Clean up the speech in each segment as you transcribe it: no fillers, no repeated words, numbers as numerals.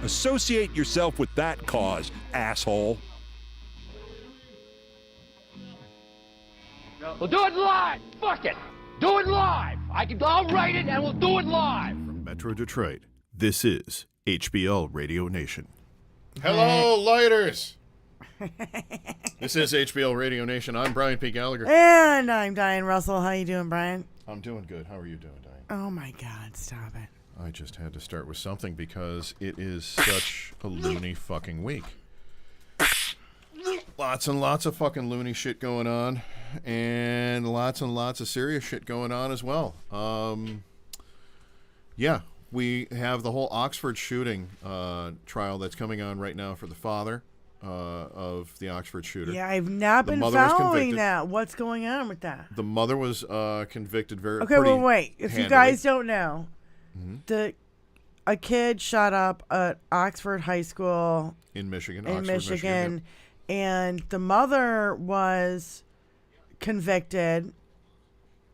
Associate yourself with that cause, asshole. We'll do it live. Fuck it. Do it live. I'll write it and we'll do it live. From Metro Detroit, this is HBL Radio Nation. Hello, lighters. This is HBL Radio Nation. I'm Brian P. Gallagher. And I'm Diane Russell. How you doing, Brian? I'm doing good. How are you doing, Diane? Oh, my God. Stop it. I just had to start with something because it is such a loony fucking week. Lots and lots of fucking loony shit going on, and lots of serious shit going on as well. Yeah, we have the whole Oxford shooting trial that's coming on right now for the father of the Oxford shooter. Yeah, I've not been following that. What's going on with that? The mother was convicted very. Okay, well, wait. If handily. You guys don't know, a kid shot up at Oxford High School in Michigan. Michigan, and the mother was convicted,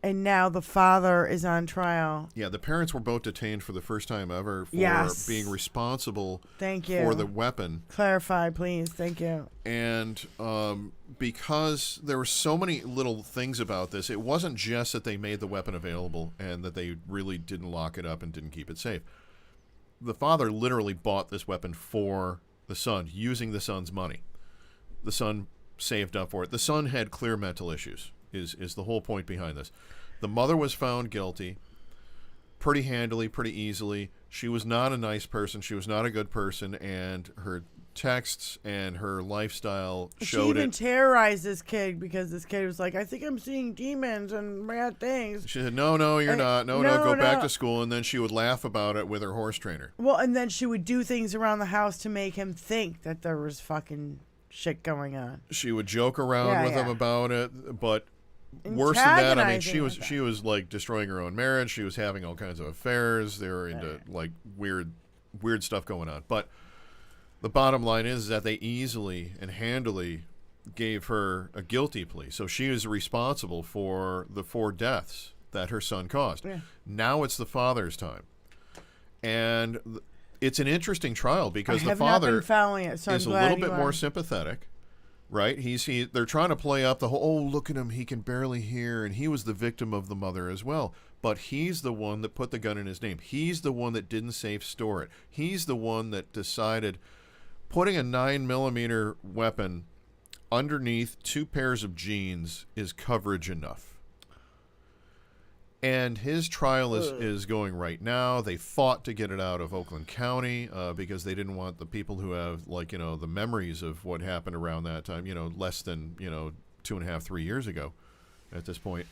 and now the father is on trial. Yeah, the parents were both detained for the first time ever for being responsible for the weapon. Clarify, please. Thank you. And because there were so many little things about this, it wasn't just that they made the weapon available and that they really didn't lock it up and didn't keep it safe. The father literally bought this weapon for the son, using the son's money. The son saved up for it. The son had clear mental issues, is the whole point behind this. The mother was found guilty pretty handily, pretty easily. She was not a nice person. She was not a good person, and her texts and her lifestyle She showed even it. terrorized this kid because this kid was like, I think I'm seeing demons and bad things. She said, no, you're not. No, no, go back no. to school. And then she would laugh about it with her horse trainer. Well, and then she would do things around the house to make him think that there was fucking shit going on. She would joke around with him about it, but worse than that, I mean, she was like destroying her own marriage. She was having all kinds of affairs. They were into like weird stuff going on. But the bottom line is that they easily and handily gave her a guilty plea. So she is responsible for the 4 deaths that her son caused. Yeah. Now it's the father's time. And it's an interesting trial because the father is a little bit more sympathetic, right? They're trying to play up the whole, oh, look at him, he can barely hear, and he was the victim of the mother as well. But he's the one that put the gun in his name. He's the one that didn't safe store it. He's the one that decided putting a 9mm weapon underneath 2 pairs of jeans is coverage enough. And his trial is going right now. They fought to get it out of Oakland County because they didn't want the people who have, like, you know, the memories of what happened around that time, you know, less than, 2.5, 3 years ago at this point.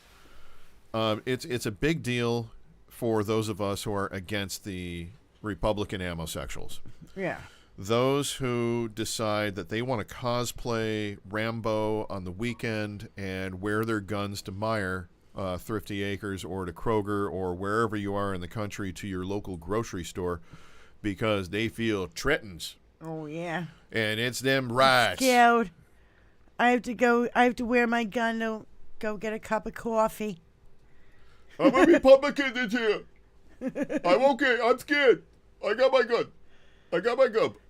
It's a big deal for those of us who are against the Republican homosexuals. Yeah. Those who decide that they want to cosplay Rambo on the weekend and wear their guns to Meijer, Thrifty Acres, or to Kroger, or wherever you are in the country, to your local grocery store, because they feel threatened. Oh, yeah. And it's them rights. Scared. I have to wear my gun to go get a cup of coffee. I'm a Republican this year. I'm okay. I'm scared. I got my gun.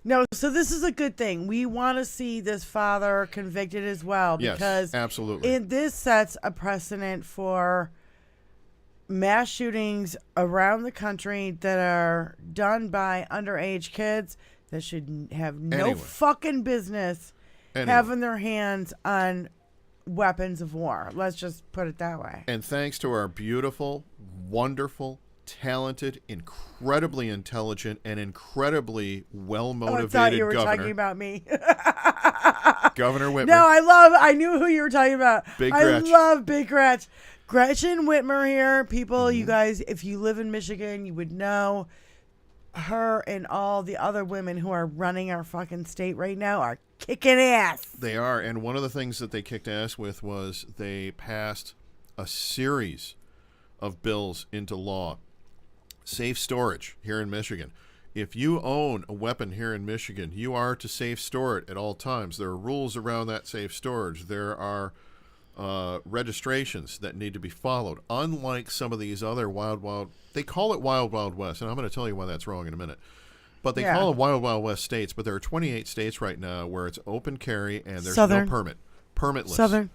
No, so this is a good thing. We want to see this father convicted as well, because yes, absolutely. This sets a precedent for mass shootings around the country that are done by underage kids that should have no fucking business having their hands on weapons of war. Let's just put it that way. And thanks to our beautiful, wonderful, talented, incredibly intelligent, and incredibly well-motivated governor. I thought you were talking about me. Governor Whitmer. No, I knew who you were talking about. Big Gretch. I love Big Gretch. Gretchen Whitmer here. People, you guys, if you live in Michigan, you would know her and all the other women who are running our fucking state right now are kicking ass. They are. And one of the things that they kicked ass with was they passed a series of bills into law. Safe storage here in Michigan. If you own a weapon here in Michigan, you are to safe store it at all times. There are rules around that safe storage. There are registrations that need to be followed. Unlike some of these other wild, they call it wild west, and I'm going to tell you why that's wrong in a minute. But they call it wild west states, but there are 28 states right now where it's open carry and there's no permit. Permitless. Southern.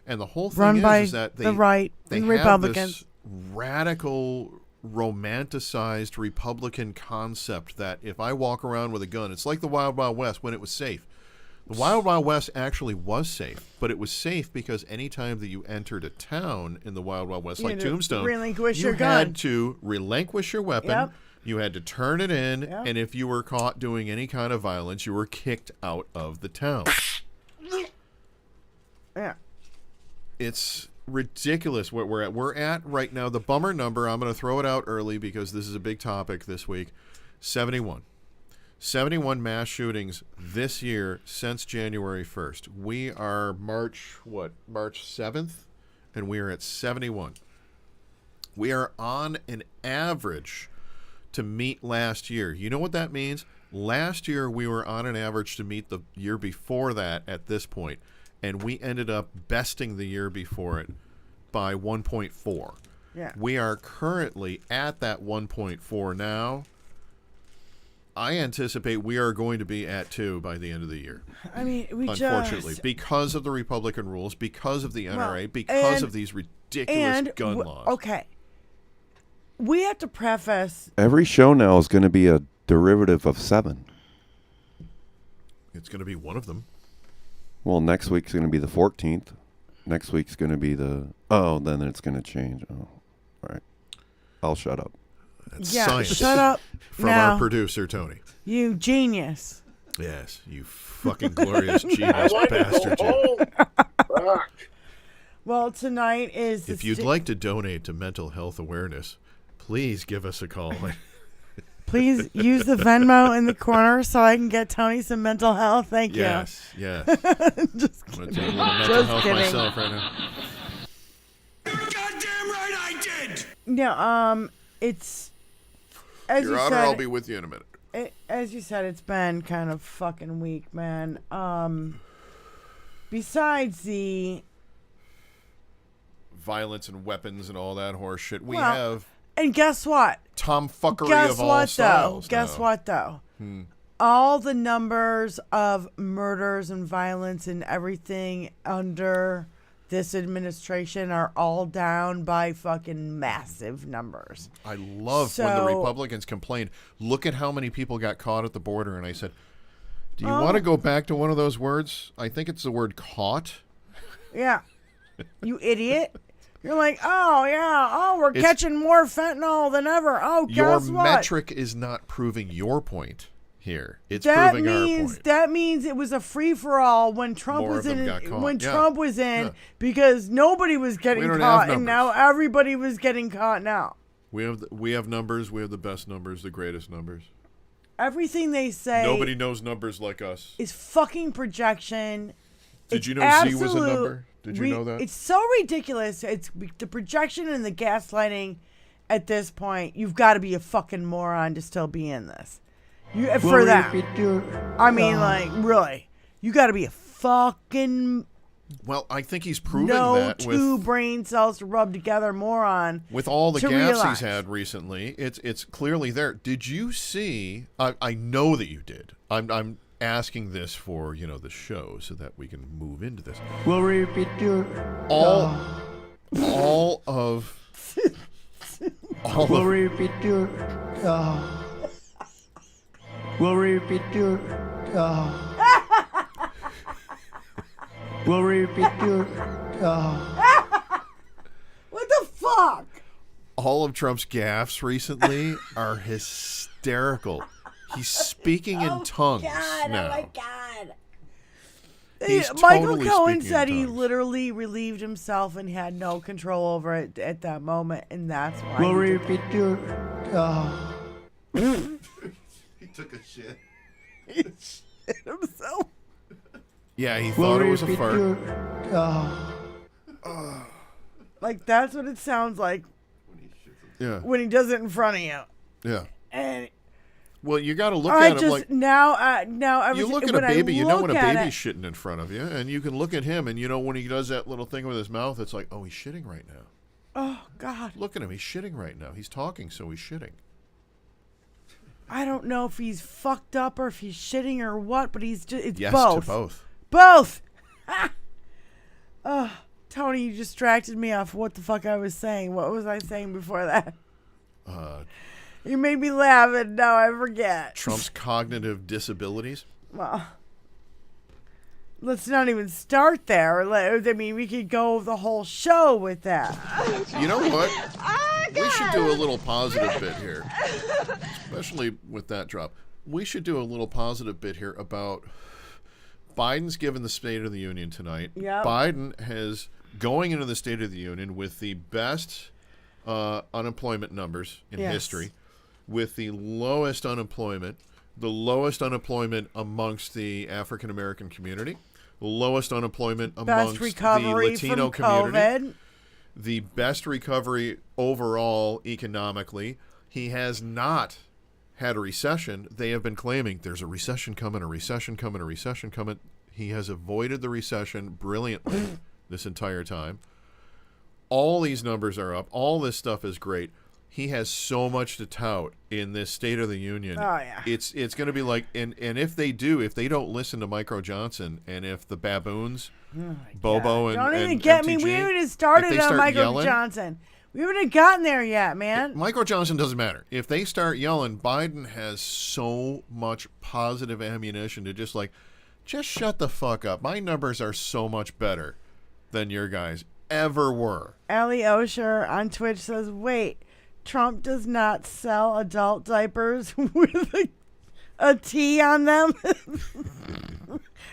And the whole thing is that they and have Republicans. This radical, romanticized Republican concept that if I walk around with a gun, it's like the Wild Wild West when it was safe. The Wild Wild West actually was safe, but it was safe because anytime that you entered a town in the Wild Wild West, like Tombstone, you had to relinquish your weapon. Yep. You had to turn it in, and if you were caught doing any kind of violence, you were kicked out of the town. Yeah. It's ridiculous what we're at. We're at right now, the bummer number, I'm going to throw it out early because this is a big topic this week, 71. 71 mass shootings this year since January 1st. We are March 7th? And we are at 71. We are on an average to meet last year. You know what that means? Last year we were on an average to meet the year before that at this point. And we ended up besting the year before it by 1.4. Yeah. We are currently at that 1.4 now. I anticipate we are going to be at 2 by the end of the year. I mean, unfortunately, because of the Republican rules, because of the NRA, because of these ridiculous gun laws. Okay. We have to preface. Every show now is going to be a derivative of 7. It's going to be one of them. Well, next week's going to be the 14th. Next week's going to be then it's going to change. Oh, all right. I'll shut up. That's science shut up from now. Our producer, Tony. You genius. Yes, you fucking glorious genius I want bastard. to go home. Fuck. Well, tonight is... If you'd like to donate to mental health awareness, please give us a call. Please use the Venmo in the corner so I can get Tony some mental health. Thank you. Yes. Just I'm going to take a little mental Just health kidding. myself right now. Goddamn right I did! No, it's... As Your you Honor, said, I'll be with you in a minute. as you said, it's been kind of fucking weak, man. Besides the... Violence and weapons and all that horse shit. We Well, have And guess what? tomfuckery Guess of all what, styles. though? Guess now. what, though? All the numbers of murders and violence and everything under this administration are all down by fucking massive numbers. I love when the Republicans complained, look at how many people got caught at the border. And I said, do you want to go back to one of those words? I think it's the word caught. Yeah. You idiot. You're like, oh, yeah. Oh, we're catching more fentanyl than ever. Oh, Your guess what? metric is not proving your point here. It's That proving our means point. that means it was a free for all when Trump More was of them in. got caught. When Yeah. Trump was in, Yeah. because nobody was getting don't have caught, and numbers. now everybody was getting caught. Now We have numbers. We have the best numbers, the greatest numbers. everything they say Nobody knows numbers like us. is fucking projection. Did It's you know Z was a absolute number? Did you know that? It's so ridiculous. It's the projection and the gaslighting. At this point, you've got to be a fucking moron to still be in this. For that, I mean, like, really, you got to be a fucking Well, I think he's proving no that two with brain cells to rub together moron. with all the to gaffes realize. he's had recently. It's clearly there. Did you see? I know that you did. I'm asking this for the show so that we can move into this. Will repeat your All of will repeat your will repeat your will repeat your What the fuck? all of Trump's gaffes recently are hysterical. He's speaking in tongues now. Oh my god. He's Michael totally Cohen speaking said in he tongues. literally relieved himself and had no control over it at that moment, and that's why. will he did repeat your He took a shit. it himself. Yeah, he will thought it was a repeat fart. your Like that's what it sounds like Yeah, when he does it in front of you. yeah. And Well, you got to look I at him just like now you look at a when I baby. You know look when a at baby's it- shitting in front of you, and you can look at him, and when he does that little thing with his mouth, it's like, oh, he's shitting right now. Oh God, Look at him. He's shitting right now. He's talking, so he's shitting. I don't know if he's fucked up or if he's shitting or what, but he's just it's Yes both. to both. Both. Oh, Tony, you distracted me off what the fuck I was saying. What was I saying before that? You made me laugh, and now I forget. Trump's cognitive disabilities. Well, let's not even start there. I mean, we could go the whole show with that. You know what? We should do a little positive bit here, especially with that drop. We should do a little positive bit here about Biden's given the State of the Union tonight. Yep. Biden has going into the State of the Union with the best unemployment numbers in Yes. history, with the lowest unemployment amongst the African American community, the lowest unemployment amongst Best recovery the Latino from community, COVID. the best recovery overall economically. He has not had a recession. They have been claiming there's a recession coming, a recession coming, a recession coming. He has avoided the recession brilliantly this entire time. All these numbers are up. All this stuff is great. He has so much to tout in this State of the Union. Oh, yeah. It's going to be like, and if they don't listen to Micro Johnson, and if the baboons, Bobo and Don't even and get me. MTG, We haven't even if started they on start Michael yelling- Johnson. We haven't gotten there yet, man. Micro Johnson doesn't matter. If they start yelling, Biden has so much positive ammunition to just shut the fuck up. My numbers are so much better than your guys ever were. Allie Osher on Twitch says, wait, Trump does not sell adult diapers with a T on them.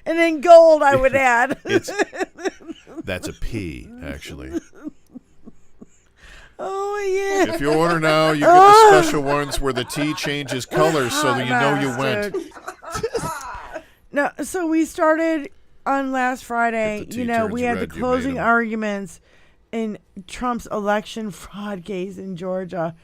And then gold, I would add. That's a P, actually. Oh, yeah. If you order now, you get the special ones where the T changes colors so that you know you went. No, so we started on last Friday. If the T You know, turns we had the red, you closing made 'em. arguments in Trump's election fraud case in Georgia,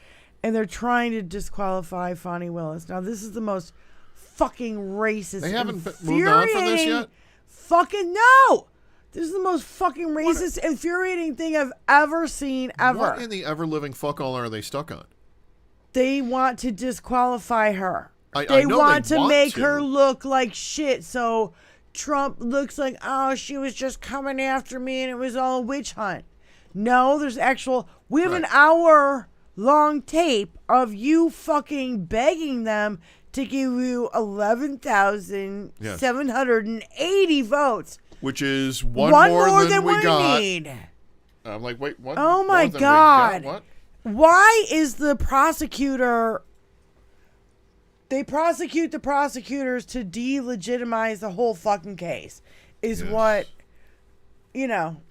and they're trying to disqualify Fonnie Willis. Now, this is the most fucking racist. They haven't moved on from this yet? Fucking no! This is the most fucking racist, infuriating thing I've ever seen, ever. What in the ever-living fuck all are they stuck on? They want to disqualify her. I They know want they to want make to. her look like shit, so Trump looks like, oh, she was just coming after me and it was all a witch hunt. No, there's actual... We have an hour-long tape of you fucking begging them to give you 11,780 votes. Which is one One more more than than we got. need. I'm like, wait, what? Oh, my More than we God. got? What? Why is the prosecutor... They prosecute the prosecutors to delegitimize the whole fucking case. Is Yes. what, you know.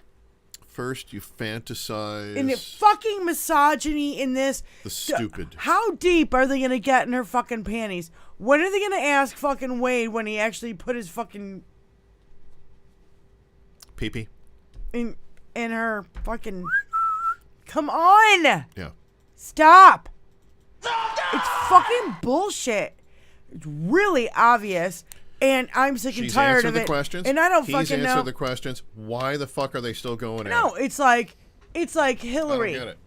First, you fantasize. And the fucking misogyny in this. The stupid. How deep are they going to get in her fucking panties? When are they going to ask fucking Wade when he actually put his fucking... Pee-pee? In her fucking... Come on! Yeah. Stop! It's fucking bullshit. It's really obvious. And I'm sick and She's tired answered of the it. questions. And I don't He's fucking know. answered the questions. Why the fuck are they still going at No, it? it's like Hillary. I don't get it.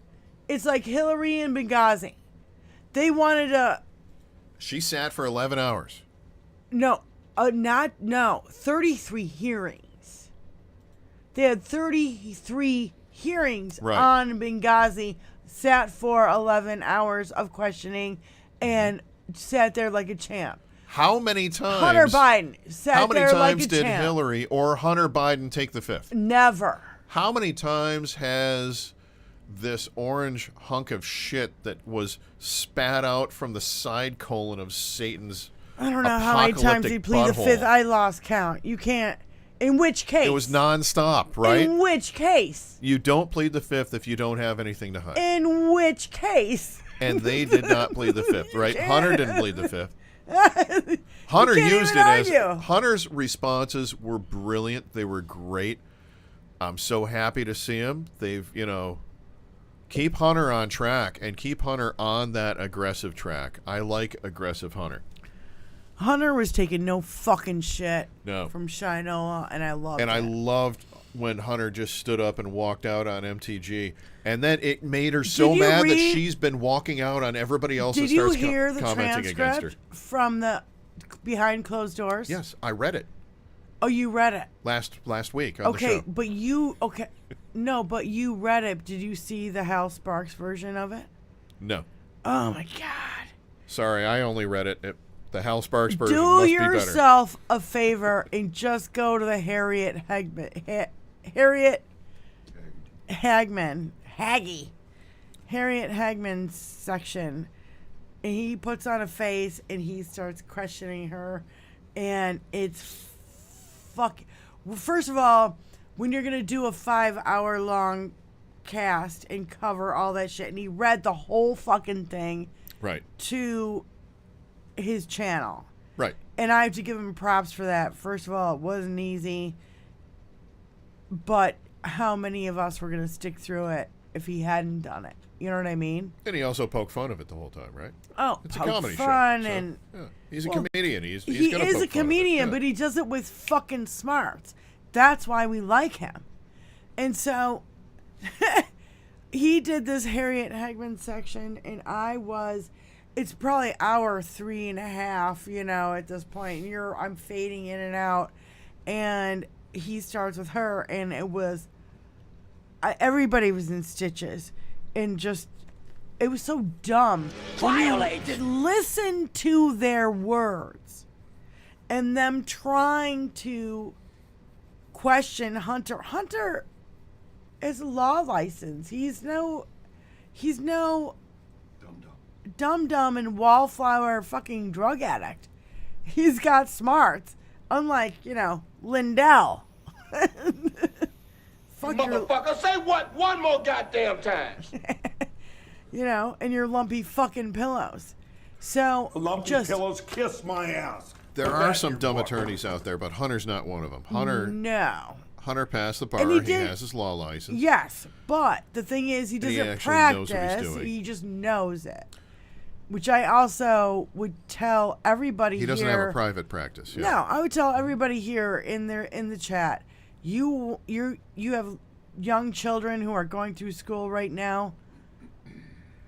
It's like Hillary and Benghazi. They wanted to... She sat for 11 hours. No, 33 hearings. They had 33 hearings Right. on Benghazi, sat for 11 hours of questioning, and sat there like a champ. How many times? Hunter Biden sat How many there like times a did champ. Hillary or Hunter Biden take the fifth? Never. How many times has this orange hunk of shit that was spat out from the side colon of Satan's I don't know how many times apocalyptic he plead the butthole? fifth. I lost count. You can't. In which case? It was nonstop, right? In which case? You don't plead the fifth if you don't have anything to hide. In which case? And they did not plead the fifth, right? Hunter didn't plead the fifth. Hunter can't used even it as argue. Hunter's responses were brilliant. They were great. I'm so happy to see him. They've, keep Hunter on track and keep Hunter on that aggressive track. I like aggressive Hunter. Hunter was taking no fucking shit No. from Shinola, and I loved And it. I loved when Hunter just stood up and walked out on MTG. And then it made her so Did you mad that read- she's been walking out on everybody else Did and you starts hear the commenting against her. transcript from the behind closed doors? Yes, I read it Oh, you read it. last week on the Okay, show. but you no, but you read it. Did you see the Hal Sparks version of it? No. Oh my God. Sorry, I only read it. The Hal Sparks version Do must be better. yourself a favor and just go to the Harriet Hagman, Harriet Hagman section, and he puts on a face and he starts questioning her, and it's First of all, when you're gonna do a 5-hour long cast and cover all that shit, and he read the whole fucking thing Right. to his channel. Right. And I have to give him props for that. First of all, it wasn't easy. But how many of us were going to stick through it if he hadn't done it? You know what I mean? And he also poked fun of it the whole time, right? Oh, It's a poke comedy fun show. So, and yeah. He's a well, comedian. He's he gonna is poke a fun of it. comedian, Yeah. but he does it with fucking smarts. That's why we like him. And so he did this Harriet Hagman section, and it's probably hour 3.5, at this point. And I'm fading in and out, and he starts with her, and it was, everybody was in stitches, and just, it was so dumb. Violated. Listen to their words, and them trying to question Hunter. Hunter is a law license. He's no dum-dum and wallflower fucking drug addict. He's got smarts. Unlike, Lindell. Fuck Motherfucker, say what one more goddamn time. And your lumpy fucking pillows. So, pillows kiss my ass. There are some dumb attorneys out there, but Hunter's not one of them. Hunter passed the bar. He has his law license. Yes, but the thing is, he doesn't actually knows what he's practice. doing. He just knows it. Which I also would tell everybody here. He doesn't have a private practice. Yeah. No, I would tell everybody here in the chat. You have young children who are going through school right now.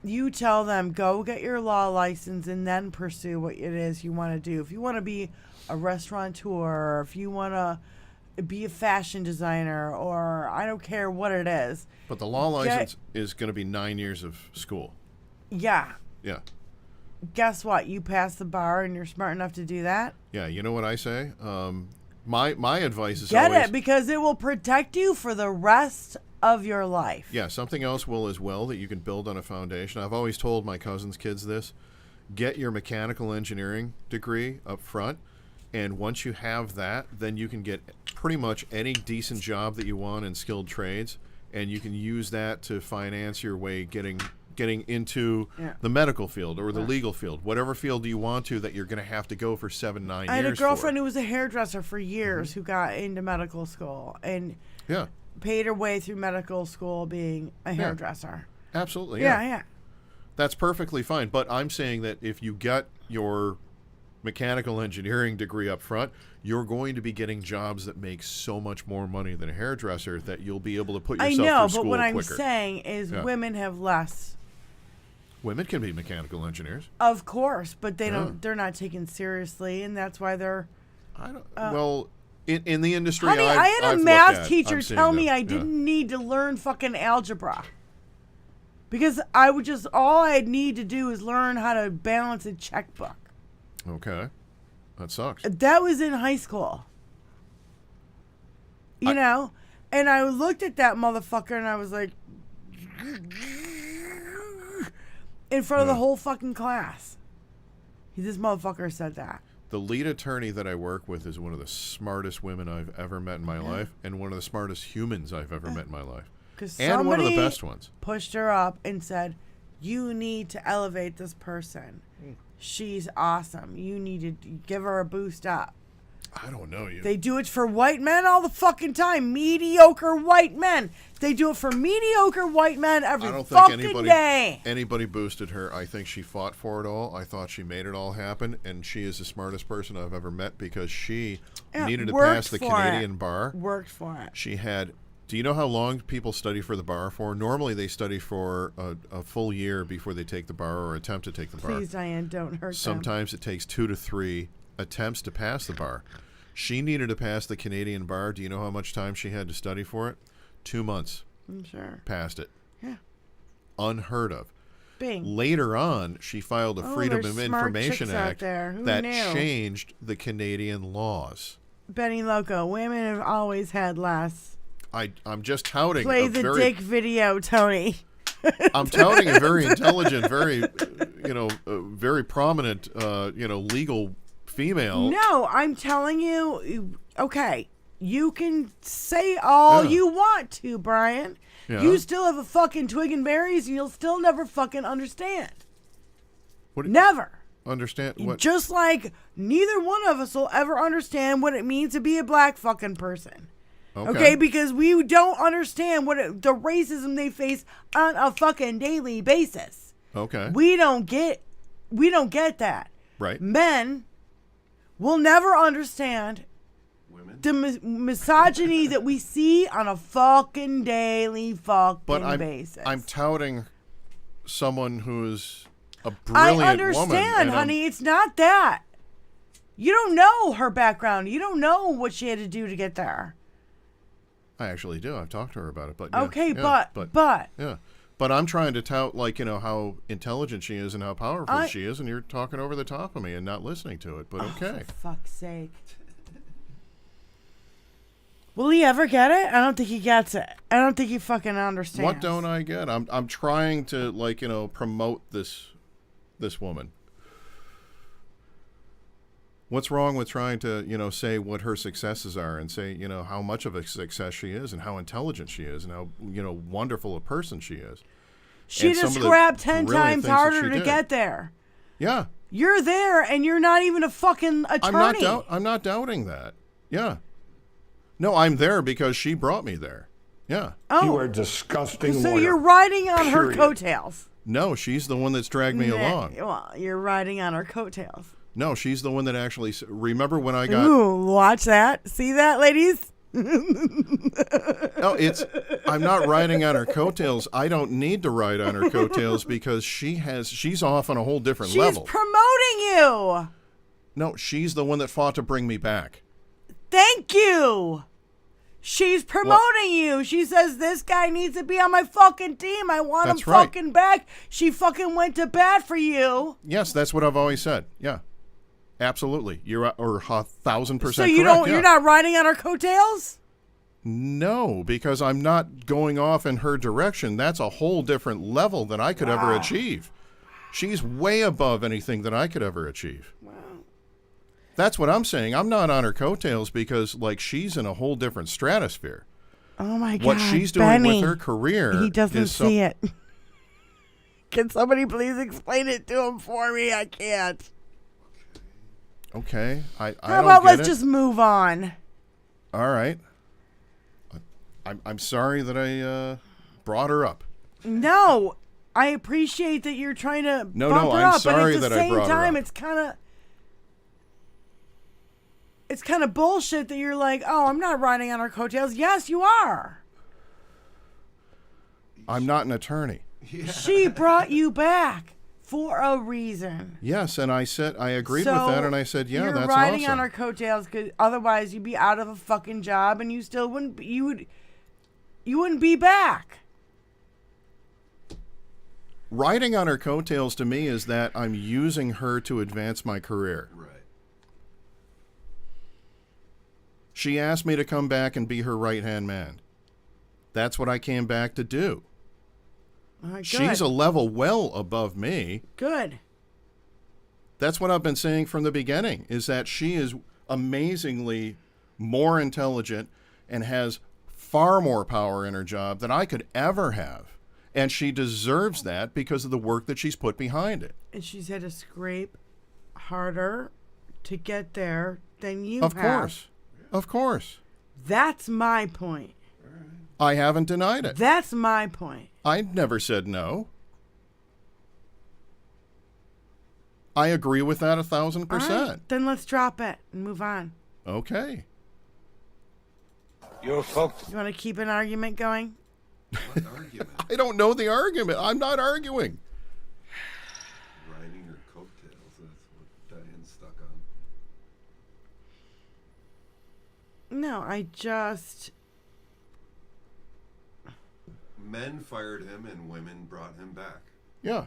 You tell them, go get your law license and then pursue what it is you want to do. If you want to be a restaurateur, or if you want to be a fashion designer, or I don't care what it is. But the law license is going to be 9 years of school. Yeah. Yeah. Guess what? You pass the bar and you're smart enough to do that. Yeah, you know what I say? My advice is Get always... it, because it will protect you for the rest of your life. Yeah, something else will as well that you can build on a foundation. I've always told my cousin's kids this. Get your mechanical engineering degree up front, and once you have that, then you can get pretty much any decent job that you want in skilled trades, and you can use that to finance your way getting into the medical field or the legal field, whatever field you want to that you're going to have to go for 7-9 years. I had a girlfriend who was a hairdresser for years who got into medical school and paid her way through medical school being a hairdresser. Absolutely. Yeah. That's perfectly fine. But I'm saying that if you get your mechanical engineering degree up front, you're going to be getting jobs that make so much more money than a hairdresser that you'll be able to put yourself through school quicker. But what I'm saying is women have less. Women can be mechanical engineers. Of course, but they're not taken seriously, and that's why they're... In the industry, honey, I had a math teacher tell me I didn't need to learn fucking algebra. Because all I'd need to do is learn how to balance a checkbook. Okay. That sucks. That was in high school. You know? And I looked at that motherfucker and I was like... in front of the whole fucking class. This motherfucker said that. The lead attorney that I work with is one of the smartest women I've ever met in my life, and one of the smartest humans I've ever met in my life. And one of the best ones. Pushed her up and said, you need to elevate this person. She's awesome. You need to give her a boost up. I don't know you. They do it for white men all the fucking time. Mediocre white men. They do it for mediocre white men every fucking day. Anybody boosted her. I think she fought for it all. I thought she made it all happen, and she is the smartest person I've ever met because she needed to pass the Canadian bar. Worked for it. She had... Do you know how long people study for the bar for? Normally they study for a full year before they take the bar or attempt to take the bar. Please, Diane, don't hurt Sometimes them. It takes 2 to 3 attempts to pass the bar. She needed to pass the Canadian bar. Do you know how much time she had to study for it? 2 months. I'm sure. Passed it. Yeah. Unheard of. Bing. Later on, she filed a Freedom of Information Act that knew? changed the Canadian laws. Benny Loco, women have always had less. I'm just touting. Play the dick video, Tony. I'm touting a very intelligent, very, very prominent, legal female. No, I'm telling you, okay, you can say all you want to, Brian. Yeah. You still have a fucking twig and berries, and you'll still never fucking understand. Never. Understand what? Just like neither one of us will ever understand what it means to be a black fucking person. Okay, because we don't understand the racism they face on a fucking daily basis. Okay. We don't get that. Right. Men will never understand the misogyny that we see on a fucking daily fucking basis. I'm touting someone who's a brilliant woman. I understand, honey. It's not that. You don't know her background. You don't know what she had to do to get there. I actually do. I've talked to her about it, but but I'm trying to tout how intelligent she is and how powerful she is, and you're talking over the top of me and not listening to it. But okay, for fuck's sake. Will he ever get it? I don't think he gets it. I don't think he fucking understands. What don't I get? I'm trying to promote this woman. What's wrong with trying to, say what her successes are and say, how much of a success she is and how intelligent she is and how, wonderful a person she is. She And just some of the scrapped 10 brilliant times things that harder she to did. get there. Yeah. You're there, and you're not even a fucking attorney. I'm not doubting that. Yeah. No, I'm there because she brought me there. Yeah. Oh, You are a disgusting so lawyer. you're riding on her Period. coattails. No, she's the one that's dragged me along. Well, you're riding on her coattails. No, she's the one that actually. Remember when I got? Ooh, watch that. See that, ladies? No, I'm not riding on her coattails. I don't need to ride on her coattails because she's off on a whole different She's level. promoting you. No, she's the one that fought to bring me back. Thank you. She's promoting you. She says this guy needs to be on my fucking team. I want him That's right. fucking back. She fucking went to bat for you. Yes, that's what I've always said. Yeah, absolutely. You're 1,000% So you correct. don't. Yeah. You're not riding on her coattails. No, because I'm not going off in her direction. That's a whole different level than I could ever achieve. She's way above anything that I could ever achieve. Wow. That's what I'm saying. I'm not on her coattails because, she's in a whole different stratosphere. Oh my God! What she's doing Benny, with her career, he doesn't is see it. Can somebody please explain it to him for me? I can't. Okay, I How don't about get let's it. just move on? All right. I'm sorry that I brought her up. No, I appreciate that you're trying to No, bump her I'm up, sorry but at that the I same brought her time, up. it's kind of bullshit that you're like, oh, I'm not riding on her coattails. Yes, you are. I'm not an attorney. She brought you back for a reason. Yes, and I said I agreed So with that, and I said, yeah, you're that's riding awesome. on her coattails because otherwise you'd be out of a fucking job and you still wouldn't. You wouldn't be back. Riding on her coattails to me is that I'm using her to advance my career. Right. She asked me to come back and be her right-hand man. That's what I came back to do. All right, good. She's a level well above me. Good. That's what I've been saying from the beginning, is that she is amazingly more intelligent and has far more power in her job than I could ever have. And she deserves that because of the work that she's put behind it. And she's had to scrape harder to get there than you Of have. course. Of course. That's my point. I haven't denied it. That's my point. I never said no. I agree with that 1,000%. All right, then let's drop it and move on. Okay. You're folks. You want to keep an argument going? What argument? I don't know the argument. I'm not arguing. Riding her coattails. That's what Diane's stuck on. No, I just... Men fired him and women brought him back. Yeah.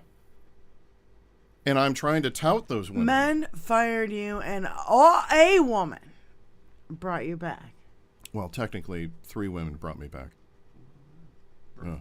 And I'm trying to tout those women. Men fired you and a woman brought you back. Well, technically, 3 women brought me back. Yeah.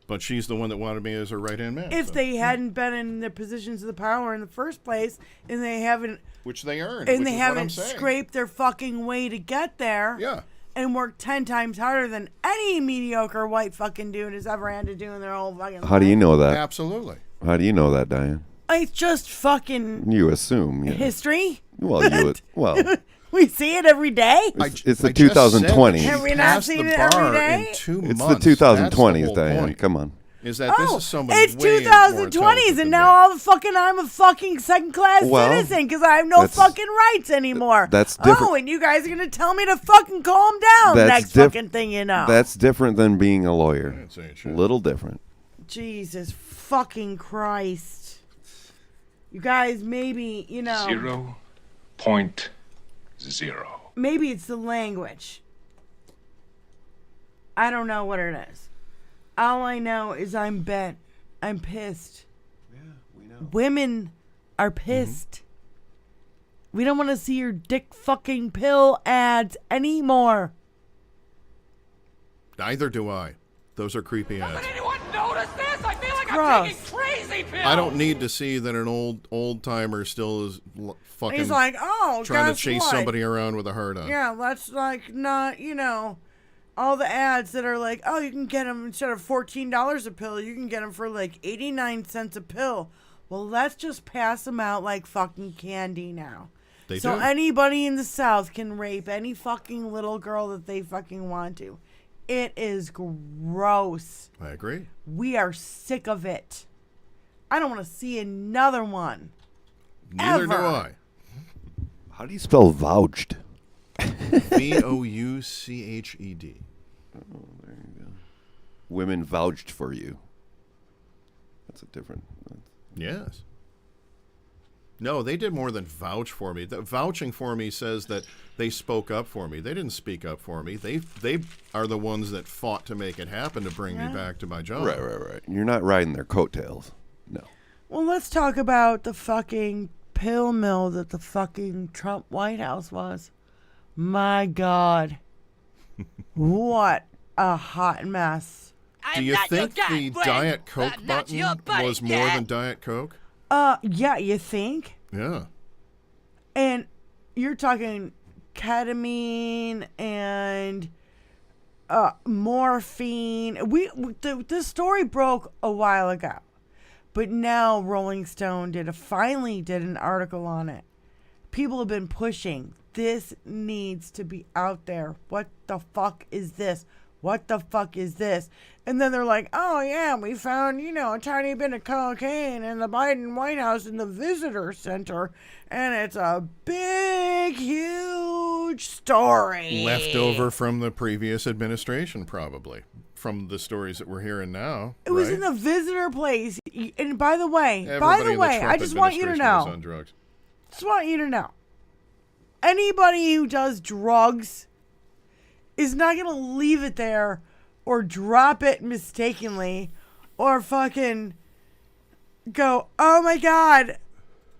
But she's the one that wanted me as her right-hand man. If so. they hadn't been in the positions of the power in the first place, and they haven't, Which they earned. and which they is what I'm haven't saying. scraped their fucking way to get there, Yeah. and worked 10 times harder than any mediocre white fucking dude has ever had to do in their whole fucking How do you life. know that? Absolutely. How do you know that, Diane? It's just fucking You assume. Yeah. history. Well, you would. Well, We see it every day. it's the I just said that 2020s. she Have we not passed seen the it every bar day? in 2 It's months. the That's 2020s, whole Diane. point. Come on. Is that this is somebody it's way more 2020s, intelligent and than now me. all of a fucking I'm a fucking second-class Well, citizen because I have no that's- fucking rights anymore. that's different. Oh, and you guys are gonna tell me to fucking calm down That's next fucking thing you know. That's different than being a lawyer. didn't say shit. Little different. Jesus fucking Christ. You guys, maybe, 0.0. maybe it's the language. I don't know what it is. All I know is I'm bent. I'm pissed. Yeah, we know. Women are pissed. We don't want to see your dick fucking pill ads anymore. Neither do I. Those are creepy ads. Doesn't anyone notice this? I feel like Gross. I'm taking crazy pussy pills. I don't need to see that an old timer still is fucking He's like, oh, trying to guess chase what? somebody around with a hard on. Yeah, let's like not, all the ads that are like, oh, you can get them instead of $14 a pill, you can get them for like 89 cents a pill. Well, let's just pass them out like fucking candy now. So do. anybody in the South can rape any fucking little girl that they fucking want to. It is gross. I agree. We are sick of it. I don't want to see another one. Neither do Ever. I. How do you spell vouched? VOUCHED. Oh, there you go. Women vouched for you. That's a different. Yes. No, they did more than vouch for me. The vouching for me says that they spoke up for me. They didn't speak up for me. They are the ones that fought to make it happen to bring me back to my job. Right. You're not riding their coattails. No. Well, let's talk about the fucking pill mill that the fucking Trump White House was. My God. What a hot mess. Do you think the Diet Coke button was more than Diet Coke? Yeah, you think? Yeah. And you're talking ketamine and morphine. The story broke a while ago, but now Rolling Stone finally did an article on it. People have been pushing. This needs to be out there. What the fuck is this? What the fuck is this? And then they're like, oh, yeah, we found, a tiny bit of cocaine in the Biden White House in the visitor center. And it's a big, huge story. Left over from the previous administration, probably, from the stories that we're hearing now. It was right? in the visitor place. And by the way, Everybody in the Trump I just want you to administration was know. on drugs. Just want you to know. Anybody who does drugs is not going to leave it there or drop it mistakenly or fucking go, oh my God,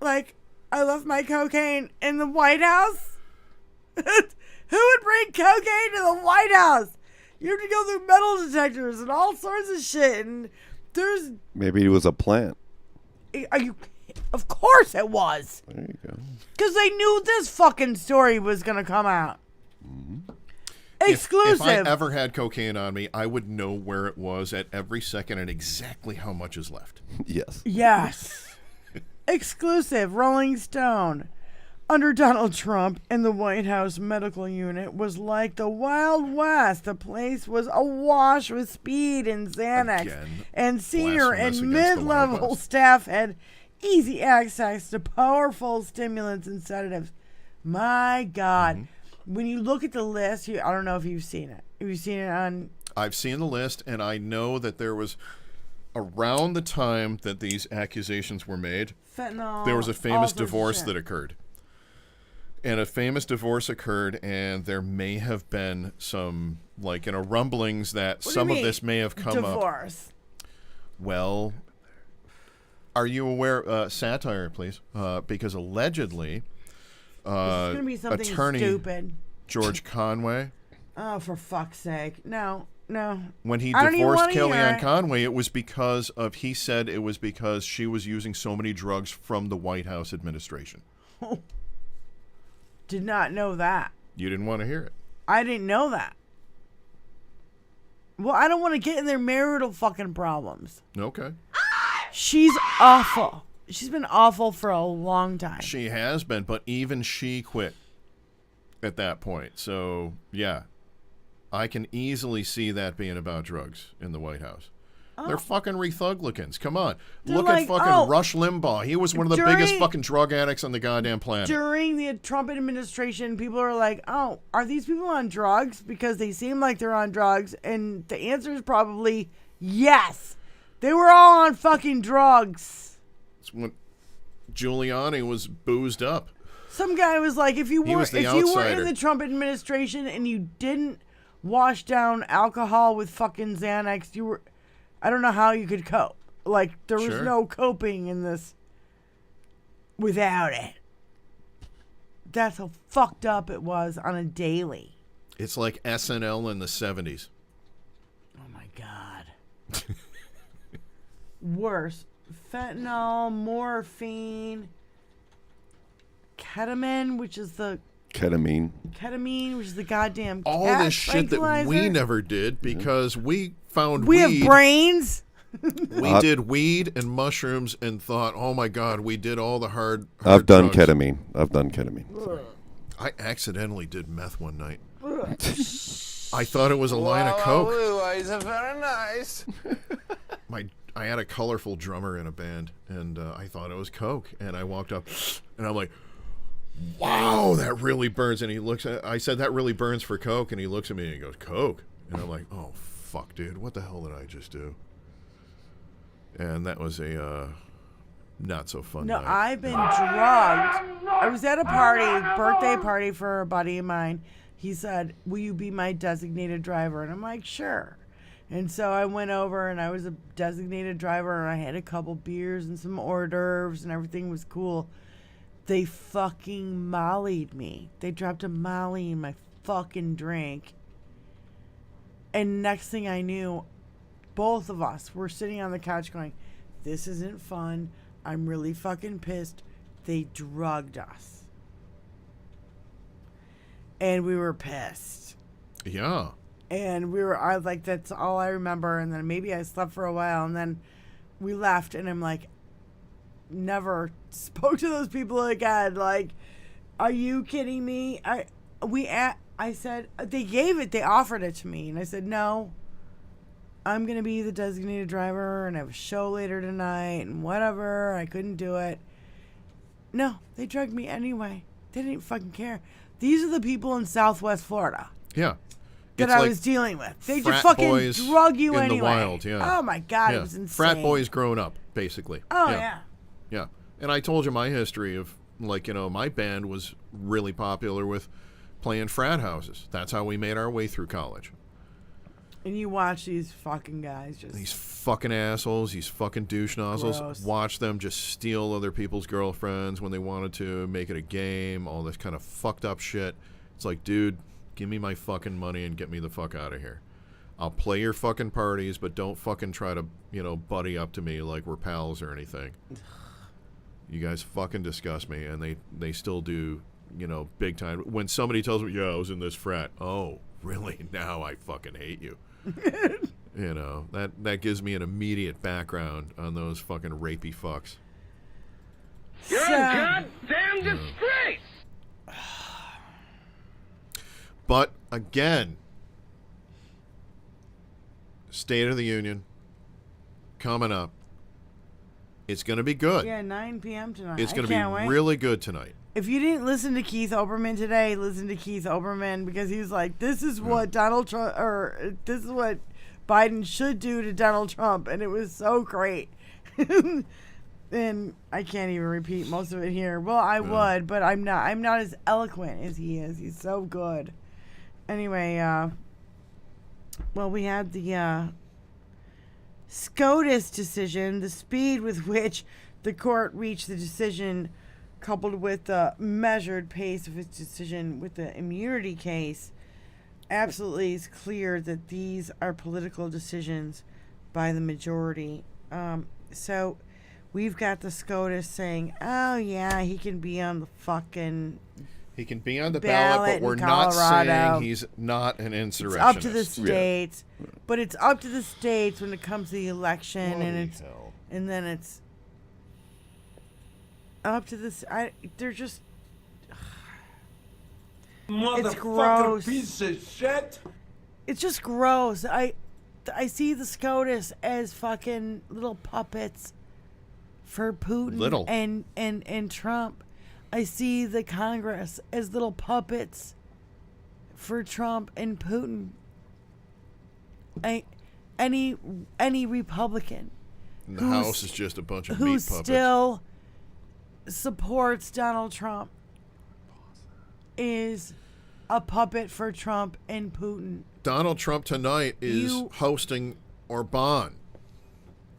like, I left my cocaine in the White House? Who would bring cocaine to the White House? You have to go through metal detectors and all sorts of shit. And there's... Maybe it was a plant. Are you... Of course it was. There you go. Because they knew this fucking story was going to come out. Mm-hmm. Exclusive. If I ever had cocaine on me, I would know where it was at every second and exactly how much is left. Yes. Yes. Exclusive. Rolling Stone. Under Donald Trump and the White House medical unit was like the Wild West. The place was awash with speed and Xanax. Again, And senior blasphemous and against the Wild mid-level West. staff had easy access to powerful stimulants and sedatives. My God. Mm-hmm. When you look at the list, I don't know if you've seen it. Have you seen it on... I've seen the list, and I know that there was, around the time that these accusations were made, fentanyl? there was a all famous sorts of divorce shit. that occurred. And a famous divorce occurred, and there may have been some, rumblings that What do some you of mean, this may have come up. divorce? Well, are you aware, satire, please, because allegedly, This is gonna be something attorney stupid. George Conway, Oh, for fuck's sake. No. when he I don't even divorced wanna hear Kellyanne it. Conway, it was because he said it was because she was using so many drugs from the White House administration. Did not know that. You didn't want to hear it. I didn't know that. Well, I don't want to get in their marital fucking problems. Okay. She's awful. She's been awful for a long time. She has been, but even she quit at that point. So, yeah. I can easily see that being about drugs in the White House. They're fucking re-thuglicans. Come on. They're Look like, at fucking oh, Rush Limbaugh. He was one of the biggest fucking drug addicts on the goddamn planet. During the Trump administration, people are like, oh, are these people on drugs? Because they seem like they're on drugs. And the answer is probably yes. They were all on fucking drugs. It's when Giuliani was boozed up. Some guy was like, if you He were was the you were outsider. in the Trump administration and you didn't wash down alcohol with fucking Xanax, you were, I don't know how you could cope. Like, there was Sure. no coping in this without it. That's how fucked up it was on a daily. It's like SNL in the 70s. Oh my God. Worse. fentanyl, morphine, ketamine, which is the Ketamine. which is the goddamn All cat this shit that we tranquilizer. never did because we found We weed. have brains. We did weed and mushrooms and thought, oh my God, we did all the hard I've done drugs. ketamine. I've done ketamine. Sorry. I accidentally did meth one night. I thought it was a line of coke. Very nice. I had a colorful drummer in a band, and I thought it was coke. And I walked up, and I'm like, "Wow, that really burns." And he looks at. I said, "That really burns for coke." And he looks at me and he goes, "Coke?" And I'm like, "Oh fuck, dude, what the hell did I just do?" And that was a not so fun No, night. I've been drugged. I was at a birthday party for a buddy of mine. He said, "Will you be my designated driver?" And I'm like, "Sure." And so I went over and I was a designated driver and I had a couple beers and some hors d'oeuvres and everything was cool. They fucking mollied me. They dropped a molly in my fucking drink. And next thing I knew, both of us were sitting on the couch going, "This isn't fun. I'm really fucking pissed." They drugged us. And we were pissed. Yeah. And I was like, that's all I remember. And then maybe I slept for a while and then we left and I'm like, never spoke to those people again. Like, are you kidding me? I said, they offered it to me. And I said, no, I'm going to be the designated driver and I have a show later tonight and whatever. I couldn't do it. No, they drugged me anyway. They didn't fucking care. These are the people in Southwest Florida. Yeah. That It's I like was dealing with. They frat just fucking boys drug you in anyway. the wild, yeah. Oh my God, Yeah. it was insane. Frat boys grown up, basically. Oh yeah. Yeah. And I told you my history of, like, my band was really popular with playing frat houses. That's how we made our way through college. And you watch these fucking guys just. These fucking assholes, these fucking douche nozzles, Gross. watch them just steal other people's girlfriends when they wanted to, make it a game, all this kind of fucked up shit. It's like, dude, give me my fucking money and get me the fuck out of here. I'll play your fucking parties, but don't fucking try to, buddy up to me like we're pals or anything. You guys fucking disgust me, and they still do, big time. When somebody tells me, yeah, I was in this frat. Oh, really? Now I fucking hate you. That gives me an immediate background on those fucking rapey fucks. You're a goddamn disgrace! But again, State of the Union coming up. It's going to be good. Yeah, 9 p.m. tonight. It's going to can't be wait. really good tonight. If you didn't listen to Keith Olbermann today, listen to Keith Olbermann because he was like, "This is what Donald Trump, or this is what Biden should do to Donald Trump," and it was so great. And I can't even repeat most of it here. Well, I would, but I'm not. I'm not as eloquent as he is. He's so good. Anyway, well, we had the SCOTUS decision, the speed with which the court reached the decision, coupled with the measured pace of its decision with the immunity case, absolutely is clear that these are political decisions by the majority. So we've got the SCOTUS saying, oh, yeah, he can be on the fucking He can be on the ballot ballot, but we're in not Colorado. saying he's not an It's insurrectionist. up to the states, but it's up to the states when it comes to the election, Bloody and it's hell. and then it's up to this. They're just it's gross. Piece of shit. It's just gross. I see the SCOTUS as fucking little puppets for Putin Little. and Trump. I see the Congress as little puppets for Trump and Putin. Any Republican And the House is just a bunch of who meat puppets. still supports Donald Trump is a puppet for Trump and Putin. Donald Trump tonight is You- hosting Orban.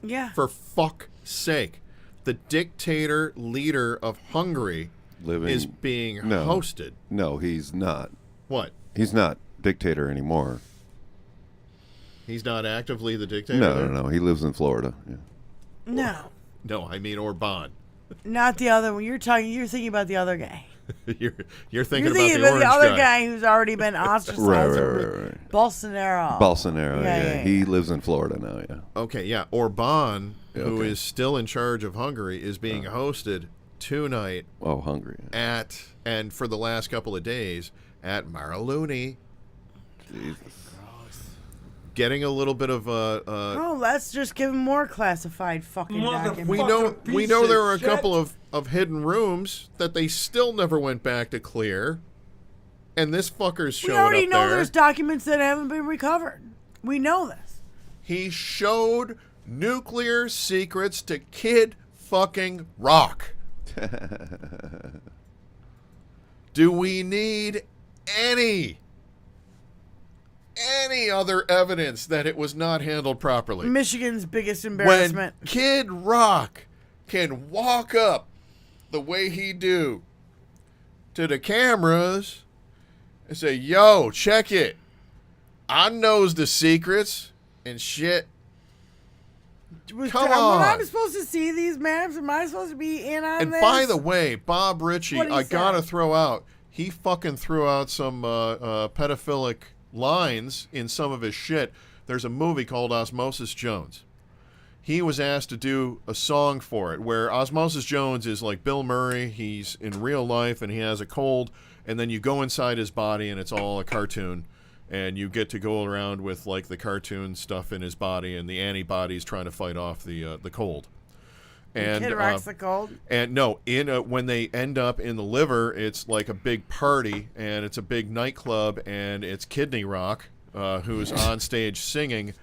Yeah. For fuck's sake. The dictator leader of Hungary is being hosted. No, he's not. What? He's not dictator anymore. He's not actively the dictator? No, there? no, no. He lives in Florida. Yeah. No. No, I mean Orban. Not the other one. You're thinking about the other guy. You're thinking You're about the other orange guy who's already been ostracized. Right. Bolsonaro. Yeah. He lives in Florida now, yeah. Okay, yeah. Orban, who Okay. is still in charge of Hungary, is being hosted tonight Hungary. and for the last couple of days at Maraluni. Jesus. Getting a little bit of let's just give him more classified fucking documents. we know there are a couple of hidden rooms that they still never went back to clear. And this fucker's showed We already up know there. there's documents that haven't been recovered. We know this. He showed nuclear secrets to Kid fucking Rock. Do we need any other evidence that it was not handled properly? Michigan's biggest embarrassment. When Kid Rock can walk up the way he do to the cameras and say, yo, check it. I knows the secrets and shit. Come on. When I'm supposed to see these maps, am I supposed to be in on And this? by the way, Bob Ritchie, What'd he I say? gotta throw out, he fucking threw out some pedophilic lines in some of his shit. There's a movie called Osmosis Jones. He was asked to do a song for it, where Osmosis Jones is like Bill Murray. He's in real life and he has a cold, and then you go inside his body and it's all a cartoon. And you get to go around with like the cartoon stuff in his body, and the antibodies trying to fight off the cold. And Kid Rock's the cold? And no, when they end up in the liver, it's like a big party, and it's a big nightclub, and it's Kidney Rock, who's on stage singing.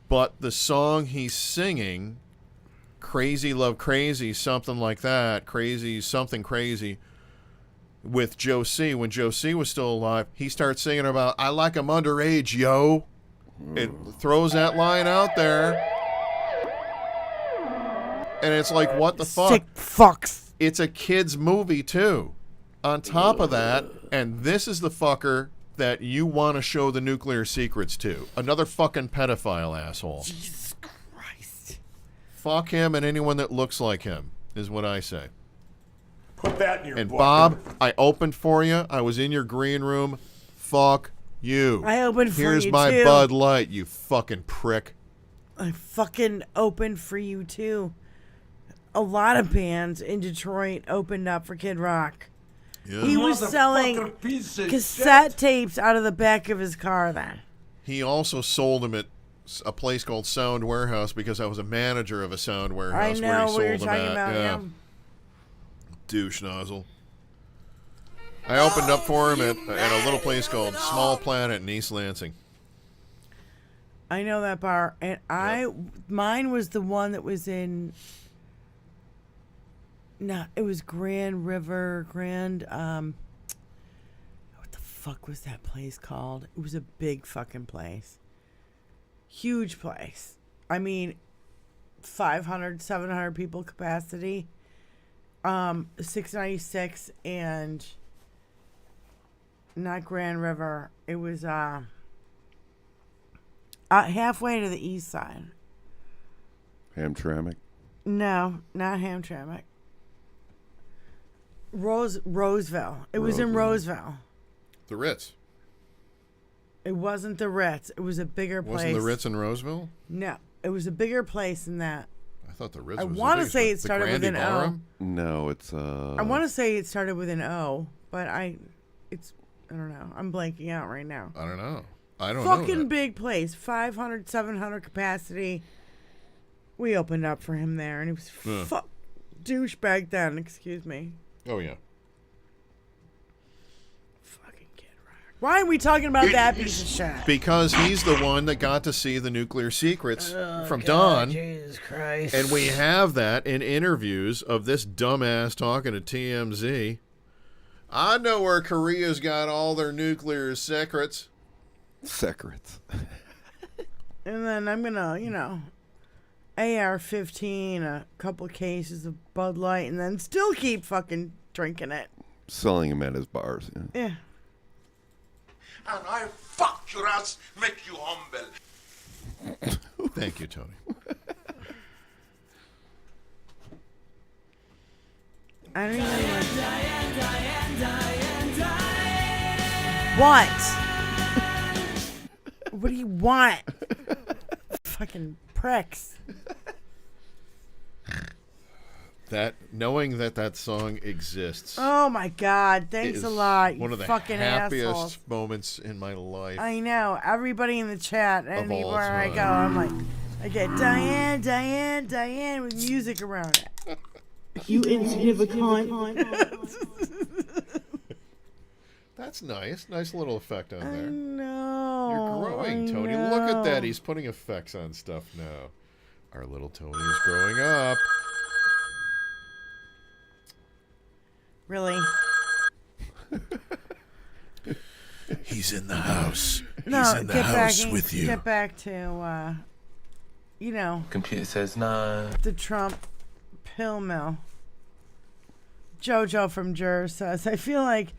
But the song he's singing, Crazy Love Crazy, something like that, Crazy Something Crazy, with Joe C. When Joe C. was still alive, he starts singing about, I like 'em underage, yo. It throws that line out there. And it's like, what the fuck? Sick fucks. It's a kid's movie, too. On top of that, and this is the fucker that you want to show the nuclear secrets to. Another fucking pedophile asshole. Jesus Christ. Fuck him and anyone that looks like him, is what I say. Put that in your And book. Bob, I opened for you. I was in your green room. Fuck you. I opened for Here's you, my too. Bud Light, you fucking prick. I fucking opened for you, too. A lot of bands in Detroit opened up for Kid Rock. Yeah. He was selling cassette tapes out of the back of his car then. He also sold them at a place called Sound Warehouse because I was a manager of a Sound Warehouse I where he know sold what you're them talking at. about, yeah. Douche nozzle. I opened up for him at a little place called Small Planet in East Lansing. I know that bar, and mine was the one that was in. No, it was Grand River, what the fuck was that place called? It was a big fucking place. Huge place. I mean, 500, 700 people capacity. 696 and not Grand River. It was halfway to the east side. Hamtramck? No, not Hamtramck. Roseville. It was in Roseville. The Ritz. It wasn't the Ritz. It was a bigger place. Wasn't the Ritz in Roseville? No, it was a bigger place than that. I thought the Ritz I was the want to biggest say one. it started with the an Grandy O. Ballroom? No, it's I want to say it started with an O, but I don't know. I'm blanking out right now. I don't know. I don't know. Fucking that. big place. 500, 700 capacity. We opened up for him there, and he was douchebag then. Excuse me. Oh, yeah. Fucking Kid Rock. Why are we talking about that piece of shit? Because he's the one that got to see the nuclear secrets from Don. Jesus Christ. And we have that in interviews of this dumbass talking to TMZ. I know where Korea's got all their nuclear secrets. Secrets. And then I'm gonna, AR-15, a couple cases of Bud Light, and then still keep fucking drinking it. Selling him at his bars. Yeah. Yeah. And I fuck your ass, make you humble. Thank you, Tony. I don't even What? What do you want? Fucking pricks. That knowing that song exists. Oh my God! Thanks a lot. One of the fucking happiest assholes. moments in my life. I know. Everybody in the chat, all anywhere I time. go, I'm like, I get Diane, Diane, Diane with music around it. You insignificant cunt. That's nice. Nice little effect on I there. know. You're growing, I Tony. Look at that. know. He's putting effects on stuff now. Our little Tony is growing up. Really? He's in the house. No, He's in the house with you. Get back to, you know, Computer says no. the Trump pill mill. Jojo from Jer says, I feel like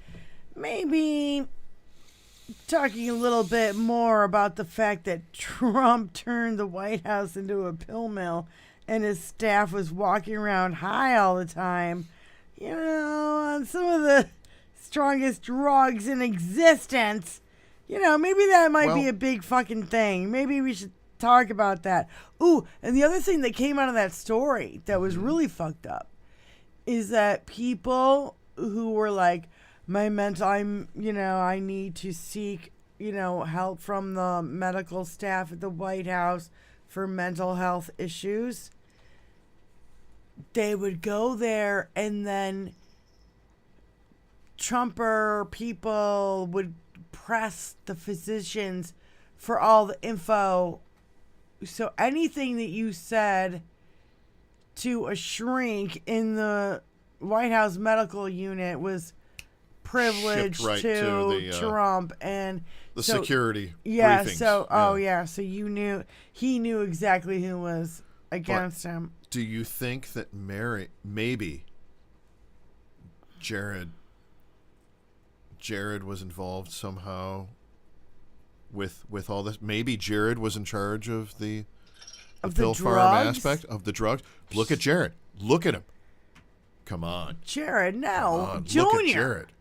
maybe talking a little bit more about the fact that Trump turned the White House into a pill mill and his staff was walking around high all the time. You know, on some of the strongest drugs in existence. You know, maybe that might be a big fucking thing. Maybe we should talk about that. Ooh, and the other thing that came out of that story that was really fucked up is that people who were like, I need to seek, help from the medical staff at the White House for mental health issues. They would go there and then Trumper people would press the physicians for all the info. So anything that you said to a shrink in the White House medical unit was privileged right to the, Trump and the so, security yeah, briefings. So he knew exactly who was against him. Do you think that maybe Jared was involved somehow with all this? Maybe Jared was in charge of the pill farm aspect of the drugs. Look at Jared. Look at him. Come on. Jared, no. Junior. Look at Junior. Jared.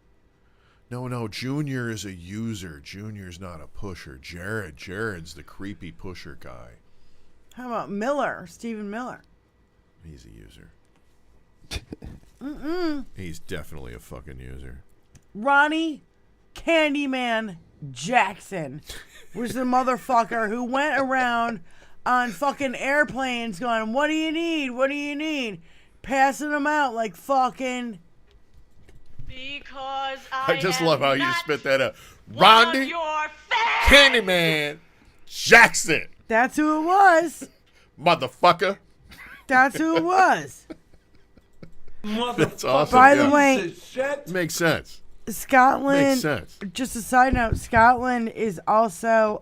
No, Junior is a user. Junior's not a pusher. Jared's the creepy pusher guy. How about Miller? Stephen Miller. He's a user. He's definitely a fucking user. Ronnie Candyman Jackson was the motherfucker who went around on fucking airplanes going, what do you need? What do you need? Passing them out like fucking... Because I just love how you spit that out. Ronnie Candyman Jackson. That's who it was. Motherfucker. That's who it was. That's awesome. By the way, makes sense. Scotland. Makes sense. Just a side note, Scotland is also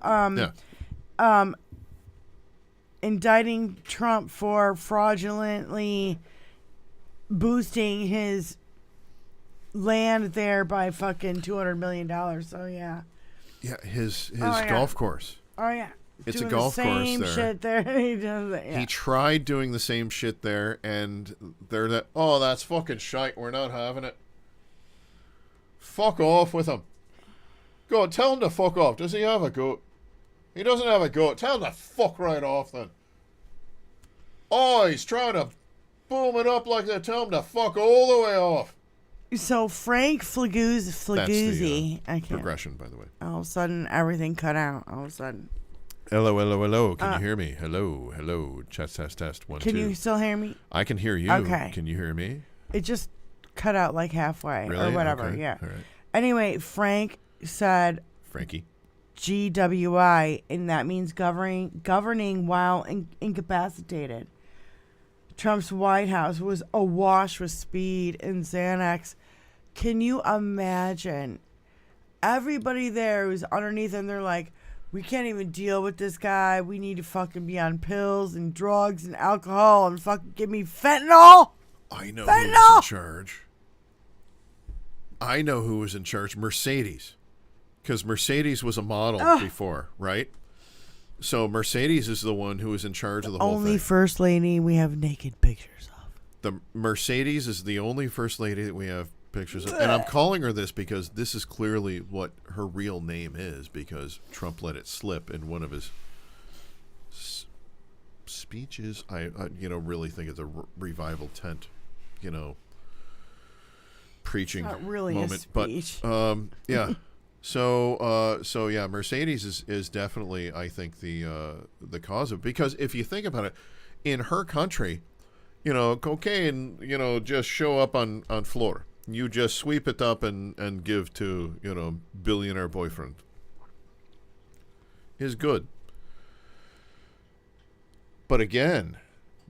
indicting Trump for fraudulently boosting his land there by fucking $200 million. So yeah. Yeah, his golf course. Oh yeah. It's doing a golf the course same there. Shit there. He does it. Yeah. He tried doing the same shit there, and they're that. Oh, that's fucking shite. We're not having it. Fuck off with him. Go on, tell him to fuck off. Does he have a goat? He doesn't have a goat. Tell him to fuck right off then. Oh, he's trying to boom it up like that. Tell him to fuck all the way off. So Frank Flaguzzi. That's the progression, by the way. All of a sudden, everything cut out. All of a sudden. Hello. Can you hear me? Hello. Test. 1, 2. Can you still hear me? I can hear you. Okay. Can you hear me? It just cut out like halfway Really? or whatever. Okay. Yeah. All right. Anyway, Frank said Frankie. GWI, and that means governing while incapacitated. Trump's White House was awash with speed and Xanax. Can you imagine? Everybody there who's underneath him, they're like, we can't even deal with this guy. We need to fucking be on pills and drugs and alcohol and fucking give me fentanyl. I know who was in charge. Mercedes. Because Mercedes was a model before, right? So Mercedes is the one who was in charge of the whole thing. Only first lady we have naked pictures of. The Mercedes is the only first lady that we have pictures of. And I'm calling her this because this is clearly what her real name is, because Trump let it slip in one of his speeches. I really think it's a revival tent, preaching Not really moment. a speech. But yeah. So yeah, Mercedes is definitely, I think, the cause of, because if you think about it, in her country, cocaine, just show up on floor. You just sweep it up and give to, billionaire boyfriend. Is good. But again,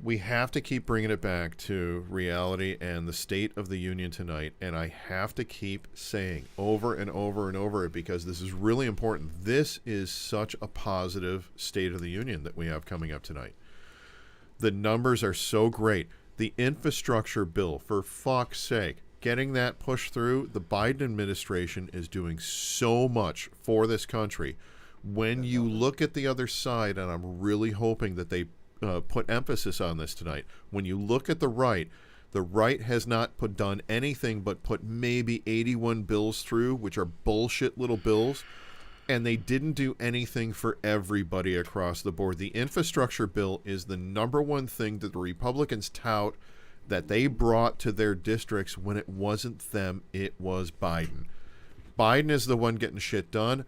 we have to keep bringing it back to reality and the State of the Union tonight. And I have to keep saying over and over and over it, because this is really important. This is such a positive State of the Union that we have coming up tonight. The numbers are so great. The infrastructure bill, for fuck's sake, getting that pushed through, the Biden administration is doing so much for this country. When you look at the other side, and I'm really hoping that they put emphasis on this tonight, when you look at the right has not done anything but put maybe 81 bills through, which are bullshit little bills, and they didn't do anything for everybody across the board. The infrastructure bill is the number one thing that the Republicans tout that they brought to their districts when it wasn't them, it was Biden. Biden is the one getting shit done.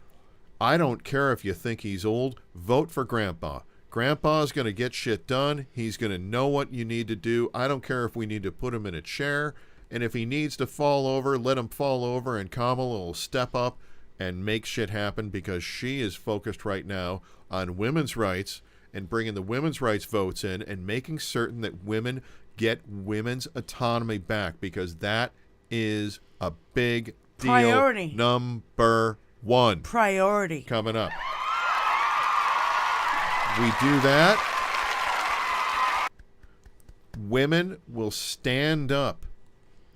I don't care if you think he's old. Vote for Grandpa. Grandpa's going to get shit done. He's going to know what you need to do. I don't care if we need to put him in a chair. And if he needs to fall over, let him fall over, and Kamala will step up and make shit happen, because she is focused right now on women's rights and bringing the women's rights votes in and making certain that women get women's autonomy back, because that is a big deal. Priority. Number one. Priority. Coming up. We do that, women will stand up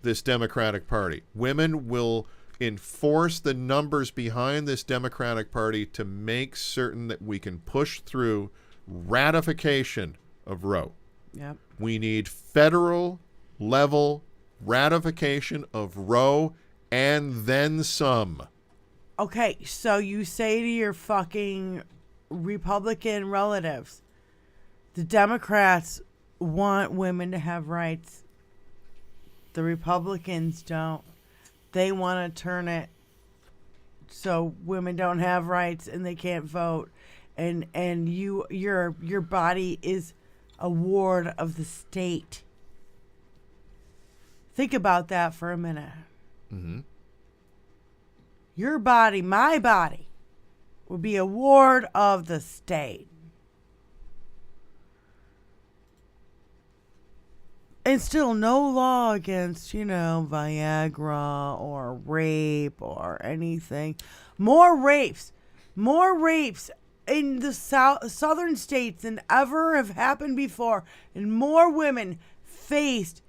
this Democratic Party. Women will enforce the numbers behind this Democratic Party to make certain that we can push through ratification of Roe. Yep. We need federal level ratification of Roe and then some. Okay, so you say to your fucking Republican relatives, the Democrats want women to have rights. The Republicans don't. They want to turn it so women don't have rights and they can't vote. And your body is a ward of the state. Think about that for a minute. Mm-hmm. Your body, my body, would be a ward of the state. And still no law against, Viagra or rape or anything. More rapes in the southern states than ever have happened before. And more women faced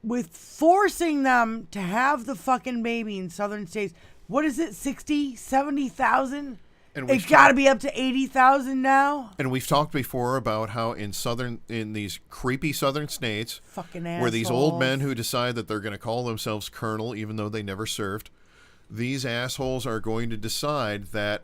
with forcing them to have the fucking baby in southern states. What is it, 60, 70,000? It's got to be up to 80,000 now. And we've talked before about how in these creepy southern states, where these old men who decide that they're going to call themselves colonel even though they never served, these assholes are going to decide that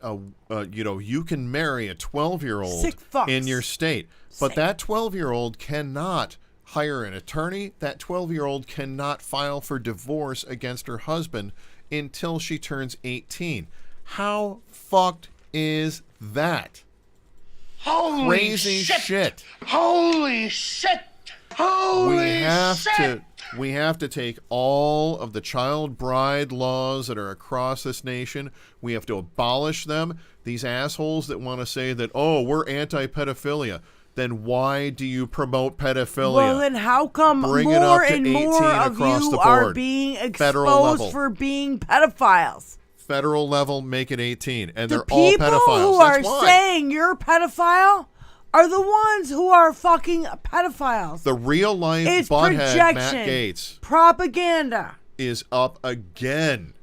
you can marry a 12-year-old in your state, but that 12-year-old cannot hire an attorney. That 12-year-old cannot file for divorce against her husband until she turns 18. How fucked is that? Holy crazy shit. Holy shit! Holy shit! We have to take all of the child bride laws that are across this nation. We have to abolish them. These assholes that want to say that, we're anti-pedophilia. Then why do you promote pedophilia? Well, then how come more and more of you are being exposed for being pedophiles? Federal level, make it 18. And they're all pedophiles. The people who are why. saying you're a pedophile are the ones who are fucking pedophiles. The real life butthead Matt Gaetz propaganda is up again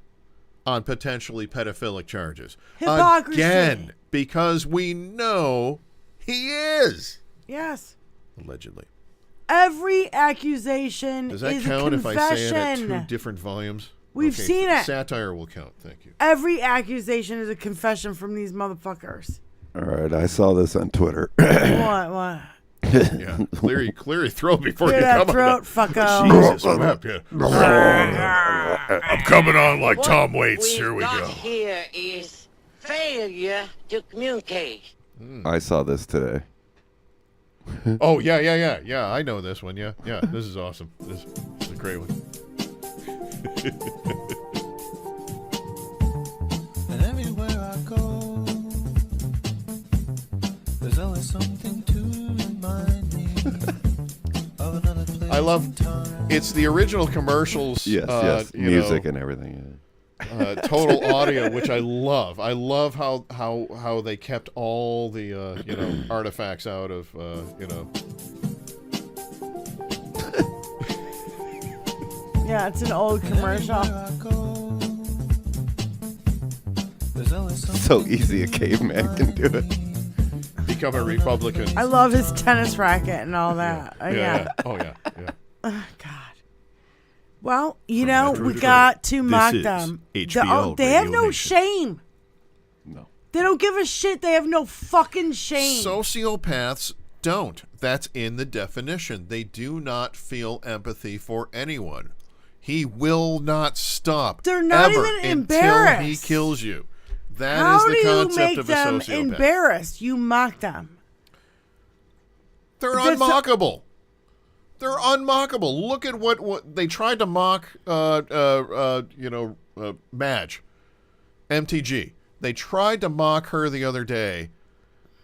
on potentially pedophilic charges. Hypocrisy. Again, because we know he is. Yes. Allegedly. Every accusation Does that is count a if I say it at confession. 2 different volumes? We've Okay, seen it. Satire will count. Thank you. Every accusation is a confession from these motherfuckers. All right, I saw this on Twitter. What? Yeah, clear your throat before Clear you that come throat, on. fucko. Jesus, whip, yeah. I'm coming on like Tom Waits. Here we go. Here is failure to communicate. I saw this today. Oh, yeah. I know this one. Yeah. This is awesome. This is a great one. And everywhere I go, there's always something to remind me of another place. I love. It's the original commercials. Yes, music and everything. Total audio, which I love. I love how they kept all the artifacts out of Yeah, it's an old commercial. So easy a caveman can do it. Become a Republican. I love his tennis racket and all that. Yeah. Oh yeah. Oh, God. Well, you know, we got to mock is them. HBL They have Radio no Nation. shame. No. They don't give a shit. They have no fucking shame. Sociopaths don't. That's in the definition. They do not feel empathy for anyone. He will not stop. They're not ever even until embarrassed. he kills you. That How is the do you concept make of a them sociopath. embarrassed? You mock them. They're That's unmockable. They're unmockable. Look at what they tried to mock. Madge, MTG. They tried to mock her the other day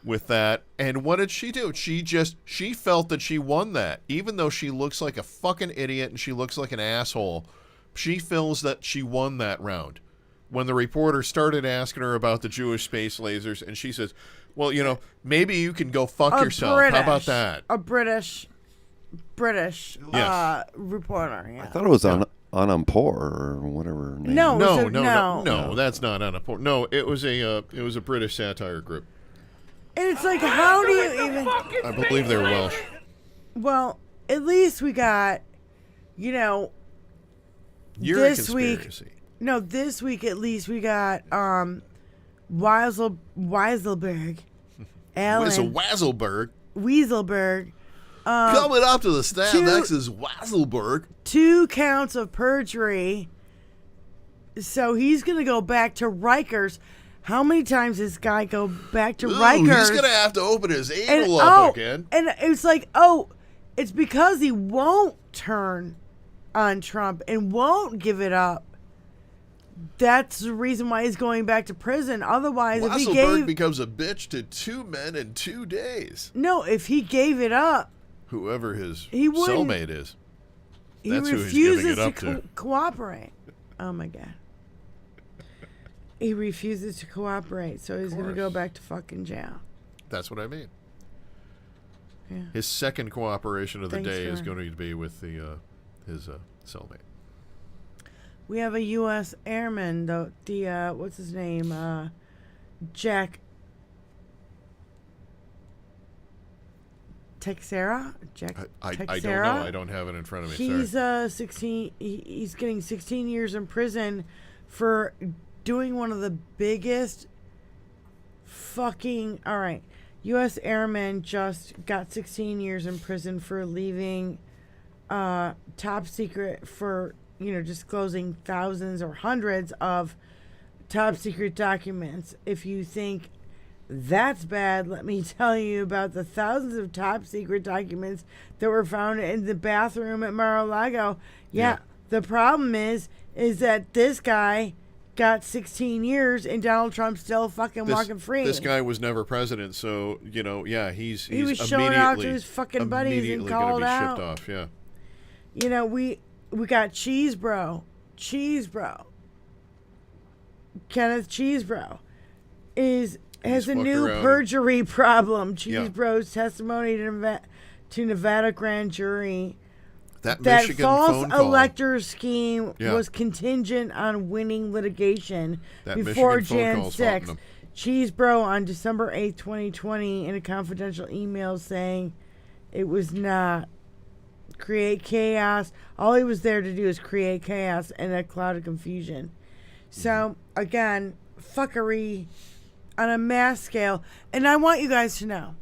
with that, and what did she do? She felt that she won that, even though she looks like a fucking idiot and she looks like an asshole. She feels that she won that round. When the reporter started asking her about the Jewish space lasers, and she says, "Well, maybe you can go fuck yourself. How about that?" A British Yes. reporter. Yeah. I thought it was on Ampor or whatever. her name No. is. No, that's not on a port. No, it was a British satire group. And it's like, how do you even? I believe they're Welsh. Well, at least we got, You're this a week. conspiracy. No, this week at least we got Weiselberg, Alan Weaselberg. Weaselberg. Coming up to the stand two- next is Weaselberg. 2 counts of perjury. So he's gonna go back to Rikers. How many times does this guy go back to Rikers? He's going to have to open his anal up again. And it's like, it's because he won't turn on Trump and won't give it up. That's the reason why he's going back to prison. Otherwise, if he Weaselberg becomes a bitch to 2 men in 2 days. No, if he gave it up, Whoever his He wouldn't- cellmate is. he That's who he's refuses giving it up to to. cooperate. Oh my God. He refuses to cooperate, so he's going to go back to fucking jail. That's what I mean. Yeah. His second cooperation of the Thanks day is for- going to be with his cellmate. We have a U.S. airman, the what's his name? Jack Texera? I don't Texera? know. I don't have it in front of me. He's Sorry. 16. He's getting 16 years in prison for doing one of the biggest fucking. All right, U.S. airman just got 16 years in prison for leaving top secret for disclosing thousands or hundreds of top secret documents. If you think that's bad, let me tell you about the thousands of top secret documents that were found in the bathroom at Mar-a-Lago. Yeah, the problem is that this guy got 16 years and Donald Trump's still fucking walking free. This guy was never president, so he was showing out to his fucking buddies and called gonna be out. shipped off. Yeah. We got Cheese Bro, Kenneth Cheese Bro has a new around. perjury problem. Cheese Yeah. Bro's testimony to Nevada grand jury That that Michigan false phone call. elector scheme Yeah. was contingent on winning litigation That before Michigan phone Jan call's haunting 6th. them. Cheese Bro on December 8th, 2020, in a confidential email saying it was not create chaos. All he was there to do is create chaos and a cloud of confusion. So, again, fuckery on a mass scale. And I want you guys to know,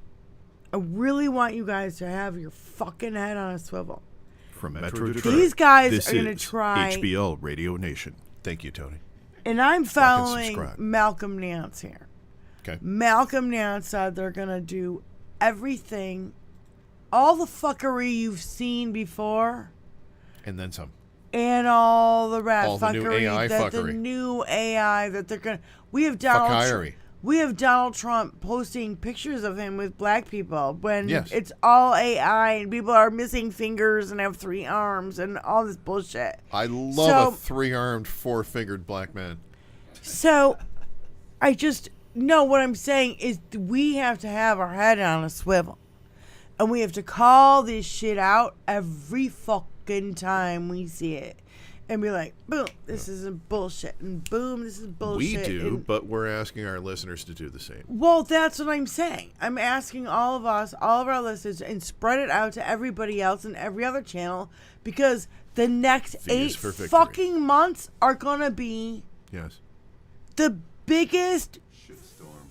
I really want you guys to have your fucking head on a swivel. From Metro Detroit, these guys this are going to is try. HBL Radio Nation. Thank you, Tony. And I'm following subscribe. Malcolm Nance here. Okay. Malcolm Nance said they're going to do everything, all the fuckery you've seen before. And then some. And all the rat All the fuckery, new AI that fuckery. the new AI that they're gonna. We have Donald Trump posting pictures of him with black people when it's all AI and people are missing fingers and have 3 arms and all this bullshit. I love a 3-armed, 4-fingered black man. So, I just know what I'm saying is we have to have our head on a swivel, and we have to call this shit out every fucking time we see it, and be like, boom, this is bullshit, and boom, this is bullshit. We do, but we're asking our listeners to do the same. Well, that's what I'm saying. I'm asking all of us, all of our listeners, and spread it out to everybody else and every other channel, because the next 8 fucking months are gonna be the biggest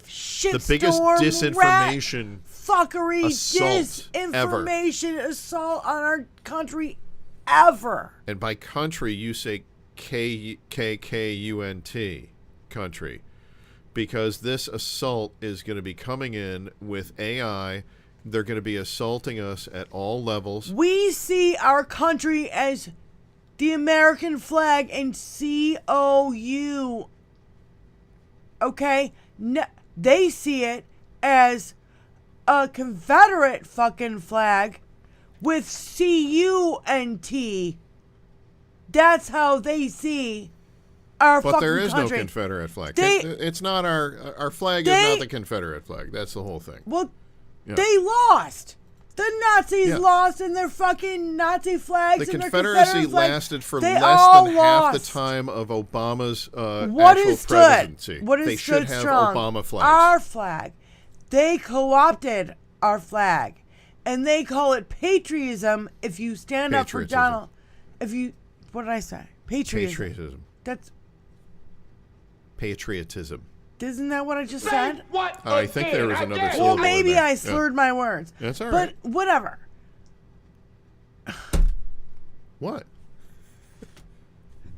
shitstorm, the biggest disinformation, fuckery, disinformation assault on our country ever. And by country, you say KKKUNT, country, because this assault is going to be coming in with AI. They're going to be assaulting us at all levels. We see our country as the American flag and COU. Okay? No, they see it as a Confederate fucking flag with CUNT. That's how they see our fucking country. But there is no Confederate flag. It's not our flag is not the Confederate flag. That's the whole thing. Well, they lost. The Nazis lost in their fucking Nazi flags. The and Confederacy their lasted for they less than half the time of Obama's actual presidency. They should have strong? Obama flags. Our flag. They co-opted our flag. And they call it patriotism if you stand up for Donald. If you, what did I say? Patriotism. That's patriotism. Isn't that what I just said? What? I think there was another syllable. Well, maybe in there. I slurred my words. That's all right. But whatever. What?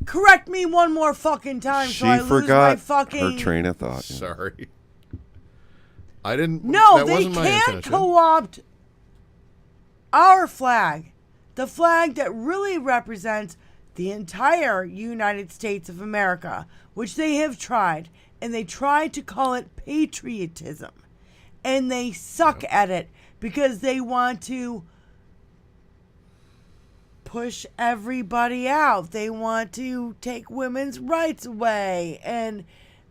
Correct me one more fucking time so I lose my fucking... her train of thought. Sorry. I didn't... No, that they wasn't my can't intention. co-opt our flag. The flag that really represents the entire United States of America, which they have tried. And they tried to call it patriotism. And they suck at it because they want to push everybody out. They want to take women's rights away and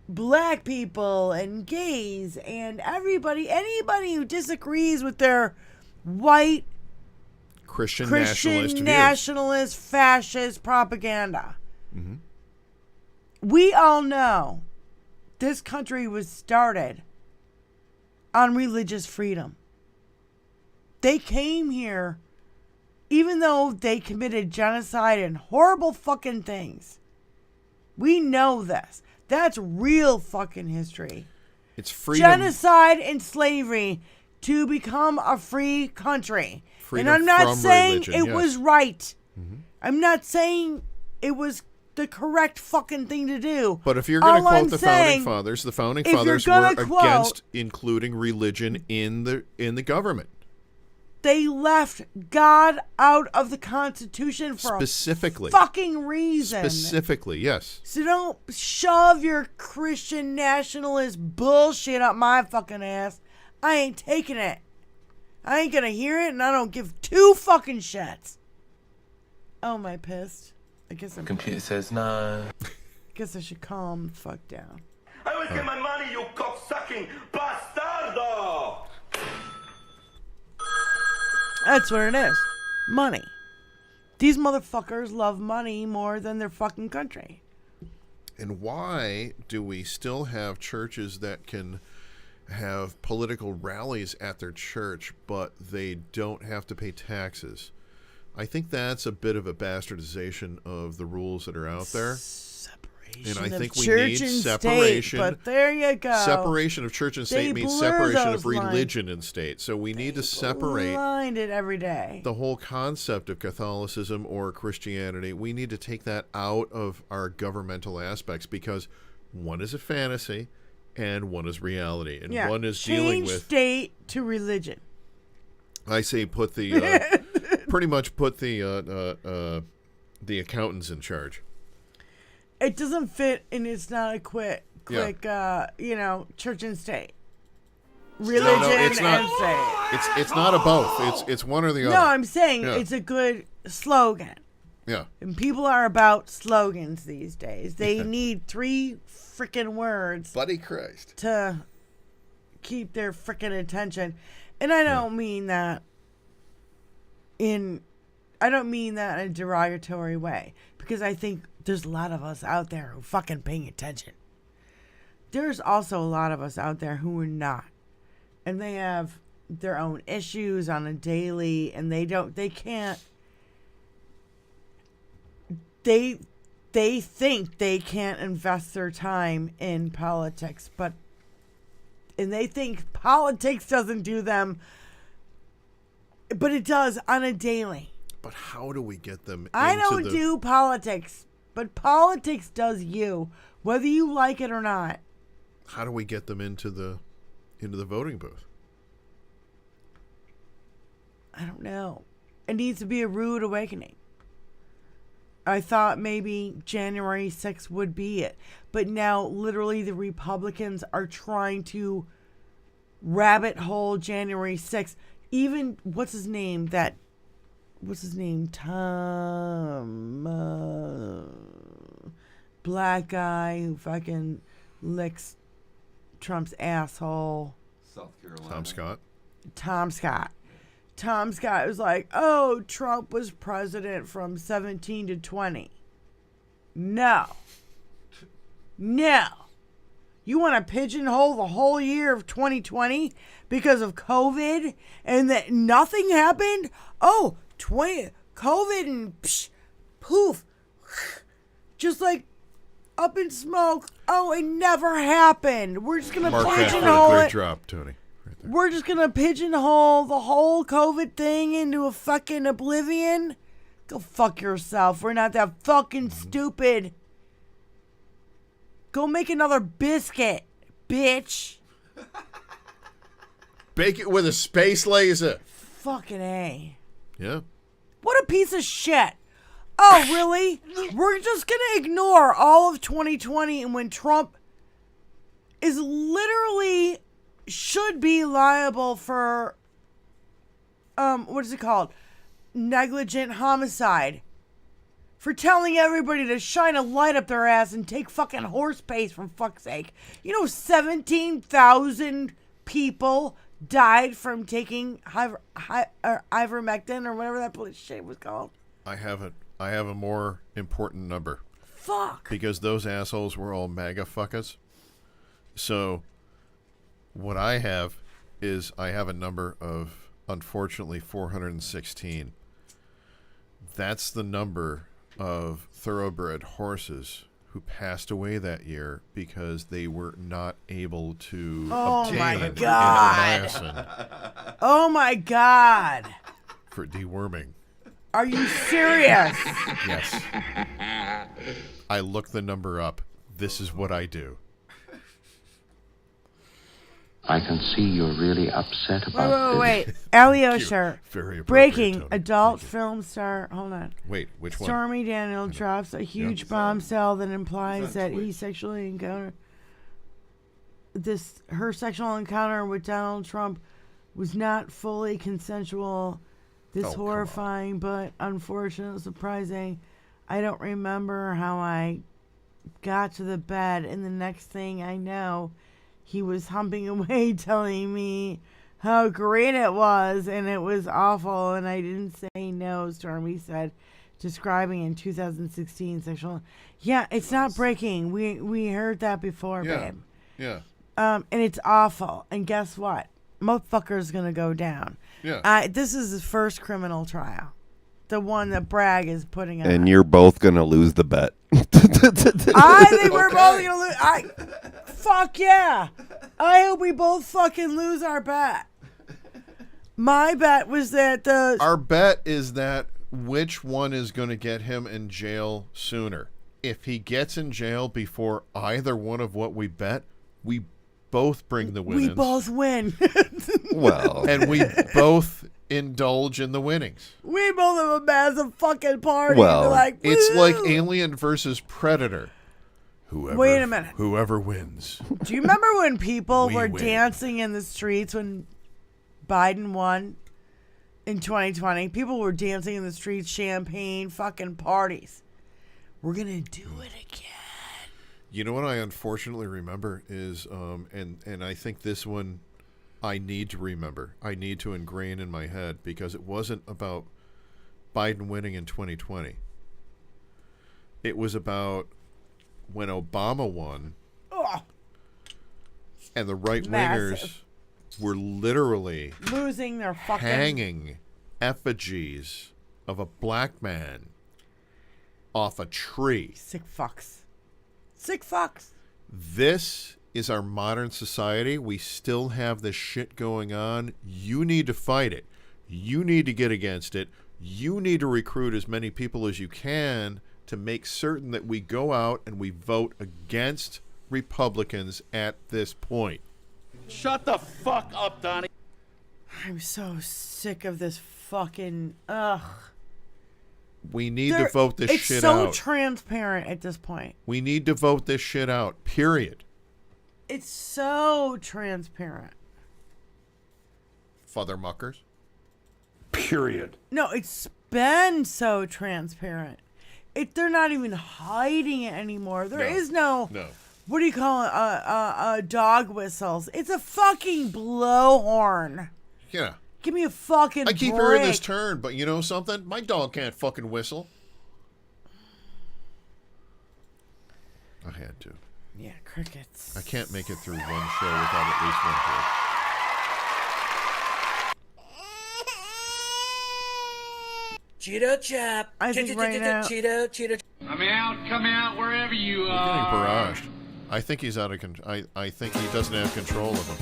black people and gays and anybody who disagrees with their white Christian nationalist fascist propaganda. Mm-hmm. We all know this country was started on religious freedom. They came here, even though they committed genocide and horrible fucking things. We know this. That's real fucking history. It's freedom. Genocide and slavery to become a free country. Freedom and I'm not from saying religion, it was right. Mm-hmm. I'm not saying it was the correct fucking thing to do. But if you're going to quote the founding fathers were against including religion in the government. They left God out of the Constitution for a fucking reason. Specifically, yes. So don't shove your Christian nationalist bullshit up my fucking ass. I ain't taking it. I ain't gonna hear it, and I don't give 2 fucking shits. Oh, am I pissed? I guess I'm... Computer says no. Guess I should calm the fuck down. I will get my money, you cocksucking bastardo! That's what it is. Money. These motherfuckers love money more than their fucking country. And why do we still have churches that can have political rallies at their church, but they don't have to pay taxes? I think that's a bit of a bastardization of the rules that are out there. And I think we need separation. State, but there you go. Separation of church and state means separation of religion and state. So we need to separate. Blind it every day. The whole concept of Catholicism or Christianity, we need to take that out of our governmental aspects because one is a fantasy and one is reality, and one is dealing with state to religion. I say put the pretty much put the accountants in charge. It doesn't fit, and it's not a quick, church and state. Religion and state. It's not a both. It's one or the other. No, I'm saying it's a good slogan. Yeah. And people are about slogans these days. They need 3 freaking words. Buddy Christ. To keep their freaking attention. And I don't mean that in a derogatory way. Because I think there's a lot of us out there who fucking paying attention. There's also a lot of us out there who are not. And they have their own issues on a daily, and they think they can't invest their time in politics, and they think politics doesn't do them, but it does on a daily. But how do we get them I don't do politics, but politics does you, whether you like it or not. How do we get them into the voting booth? I don't know. It needs to be a rude awakening. I thought maybe January 6th would be it. But now, literally, the Republicans are trying to rabbit hole January 6th. Even, what's his name? Tom, black guy who fucking licks Trump's asshole. South Carolina. Tom Scott. Tom Scott was like, oh, Trump was president from 17 to 20. No. You want to pigeonhole the whole year of 2020 because of COVID and that nothing happened? Oh, COVID and poof. Just like up in smoke. Oh, it never happened. We're just going to pigeonhole it. Great drop, Tony. We're just going to pigeonhole the whole COVID thing into a fucking oblivion. Go fuck yourself. We're not that fucking stupid. Go make another biscuit, bitch. Bake it with a space laser. Fucking A. Yeah. What a piece of shit. Oh, really? We're just going to ignore all of 2020 and when Trump is literally should be liable for, what is it called? Negligent homicide. For telling everybody to shine a light up their ass and take fucking horse paste, for fuck's sake. 17,000 people died from taking ivermectin or whatever that shit was called. I have a more important number. Fuck. Because those assholes were all MAGA fuckers. So what I have is I have a number of, unfortunately, 416. That's the number of thoroughbred horses who passed away that year because they were not able to obtain indomycin. Oh my God. For deworming. Are you serious? Yes. I looked the number up. This is what I do. I can see you're really upset about this. Wait. Alyosha. Very breaking. Tony. Adult film star. Hold on. Wait, which one? Stormy Daniels drops a huge bombshell that implies that he sexually encountered her sexual encounter with Donald Trump was not fully consensual. This horrifying but unfortunate, surprising. I don't remember how I got to the bed, and the next thing I know, he was humping away telling me how great it was, and it was awful, and I didn't say no, Stormy said, describing in 2016 sexual. Yeah, it's not breaking. We heard that before, babe. Yeah. And it's awful. And guess what? Motherfucker's gonna go down. Yeah. This is his first criminal trial. the one that Bragg is putting on. And you're both going to lose the bet. I think we're both going to lose. Fuck yeah. I hope we both fucking lose our bet. My bet was that Our bet is that which one is going to get him in jail sooner. If he gets in jail before either one of what we bet, we both bring the winnings. We both win. Well. And we both indulge in the winnings. We both have a massive fucking party. Well, it's like Alien versus Predator. Wait a minute. Whoever wins. Do you remember when people We were win. dancing in the streets when Biden won in 2020? People were dancing in the streets, champagne, fucking parties. We're going to do it again. You know what I unfortunately remember is, and I think this one I need to remember. I need to ingrain in my head because it wasn't about Biden winning in 2020. It was about when Obama won and the right-wingers were literally losing their fucking hanging effigies of a black man off a tree. Sick fucks. Sick fucks. This is our modern society. We still have this shit going on. You need to fight it. You need to get against it. You need to recruit as many people as you can to make certain that we go out and we vote against Republicans at this point. Shut the fuck up, Donnie. I'm so sick of this fucking We need to vote this shit out. out. It's so transparent at this point. We need to vote this shit out, period. It's so transparent. Fathermuckers. Period. No, it's been so transparent. They're not even hiding it anymore. There is no. What do you call it? Dog whistles. It's a fucking blowhorn. Yeah. Give me a fucking I keep hearing this turn, but you know something? My dog can't fucking whistle. I had to. Yeah, crickets. I can't make it through one show without at least one kid. Cheeto chap. I think right now. Cheeto. Come out, wherever you We're getting barraged. I think he's out of control. I think he doesn't have control of them.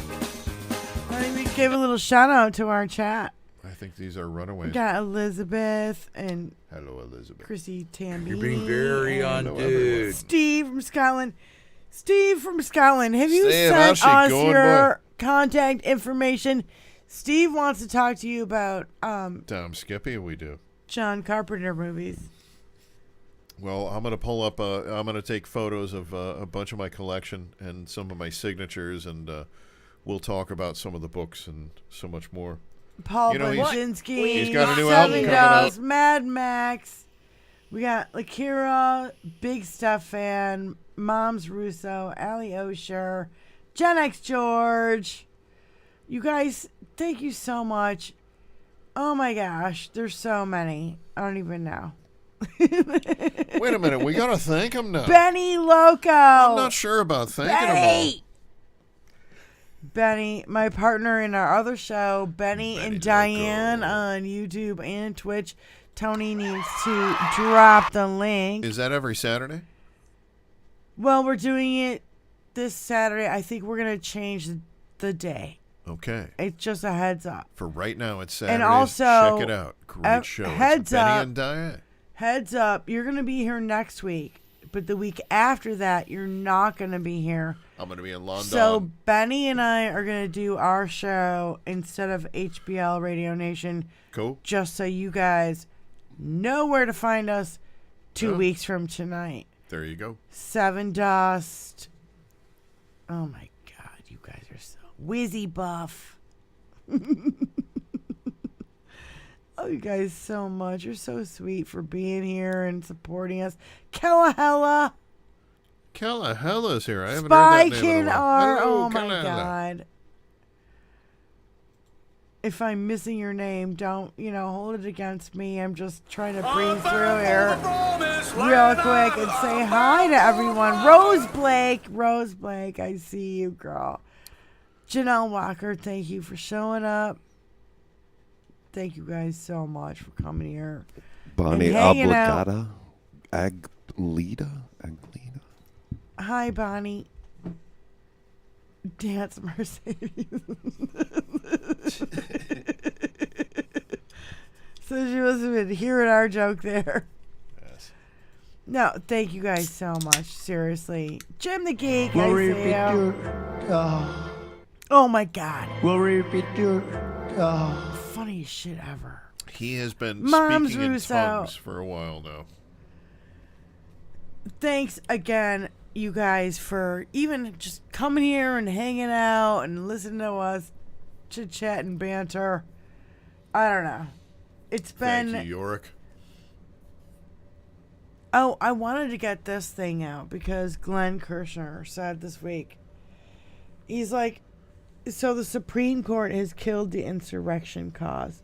I think we gave a little shout out to our chat. I think these are runaways. We got Elizabeth and hello, Elizabeth. Chrissy Tamby. You're being very undude. Steve from Scotland. Steve from Scotland, have you Steve, sent how's she us going, your contact information? Steve wants to talk to you about Tom Skippy, we do. John Carpenter movies. Well, I'm gonna pull up. I'm gonna take photos of a bunch of my collection and some of my signatures, and we'll talk about some of the books and so much more. Paul You know, Baczynski. he's got a new album coming out. Mad Max. We got Lakira, Big Stuff Fan, Moms Russo, Allie Osher, Gen X George. You guys, thank you so much. Oh my gosh, there's so many. I don't even know. Wait a minute, we gotta thank him now. Benny Loco. I'm not sure about thanking them all. Benny, my partner in our other show, Benny and Diane on YouTube and Twitch. Tony needs to drop the link. Is that every Saturday? Well, we're doing it this Saturday. I think we're going to change the day. Okay. It's just a heads up. For right now, it's Saturdays. And also, check it out. Great show. Heads it's Benny up. and Diane. Heads up. You're going to be here next week. But the week after that, you're not going to be here. I'm going to be in London. So Benny and I are going to do our show instead of HBL Radio Nation. Cool. Just so you guys know where to find us 2 weeks from tonight. There you go. Seven Dust. Oh my God, you guys are so whizzy buff. Oh, you guys so much. You're so sweet for being here and supporting us. Kellahella. Kellahella's here. I haven't Spy heard that name Kid in a while. R. Hello, Oh my Kellahella. God. If I'm missing your name, don't, hold it against me. I'm just trying to breathe through here real quick and say hi to everyone. Rose Blake, I see you, girl. Janelle Walker, thank you for showing up. Thank you guys so much for coming here. Bonnie hanging out. Obligata. Aglita? Hi, Bonnie. Dance Mercedes. So she must have been hearing our joke there. Yes. No, thank you guys so much. Seriously. Jim the Geek, I Worry see you. picture. Oh my God. Worry picture. Funniest shit ever. He has been Mom's speaking in Russo. tongues for a while now. Thanks again, you guys, for even just coming here and hanging out and listening to us chit chat and banter. I don't know. It's been. Thank you, Yorick. Oh, I wanted to get this thing out because Glenn Kirshner said this week. He's like, so the Supreme Court has killed the insurrection clause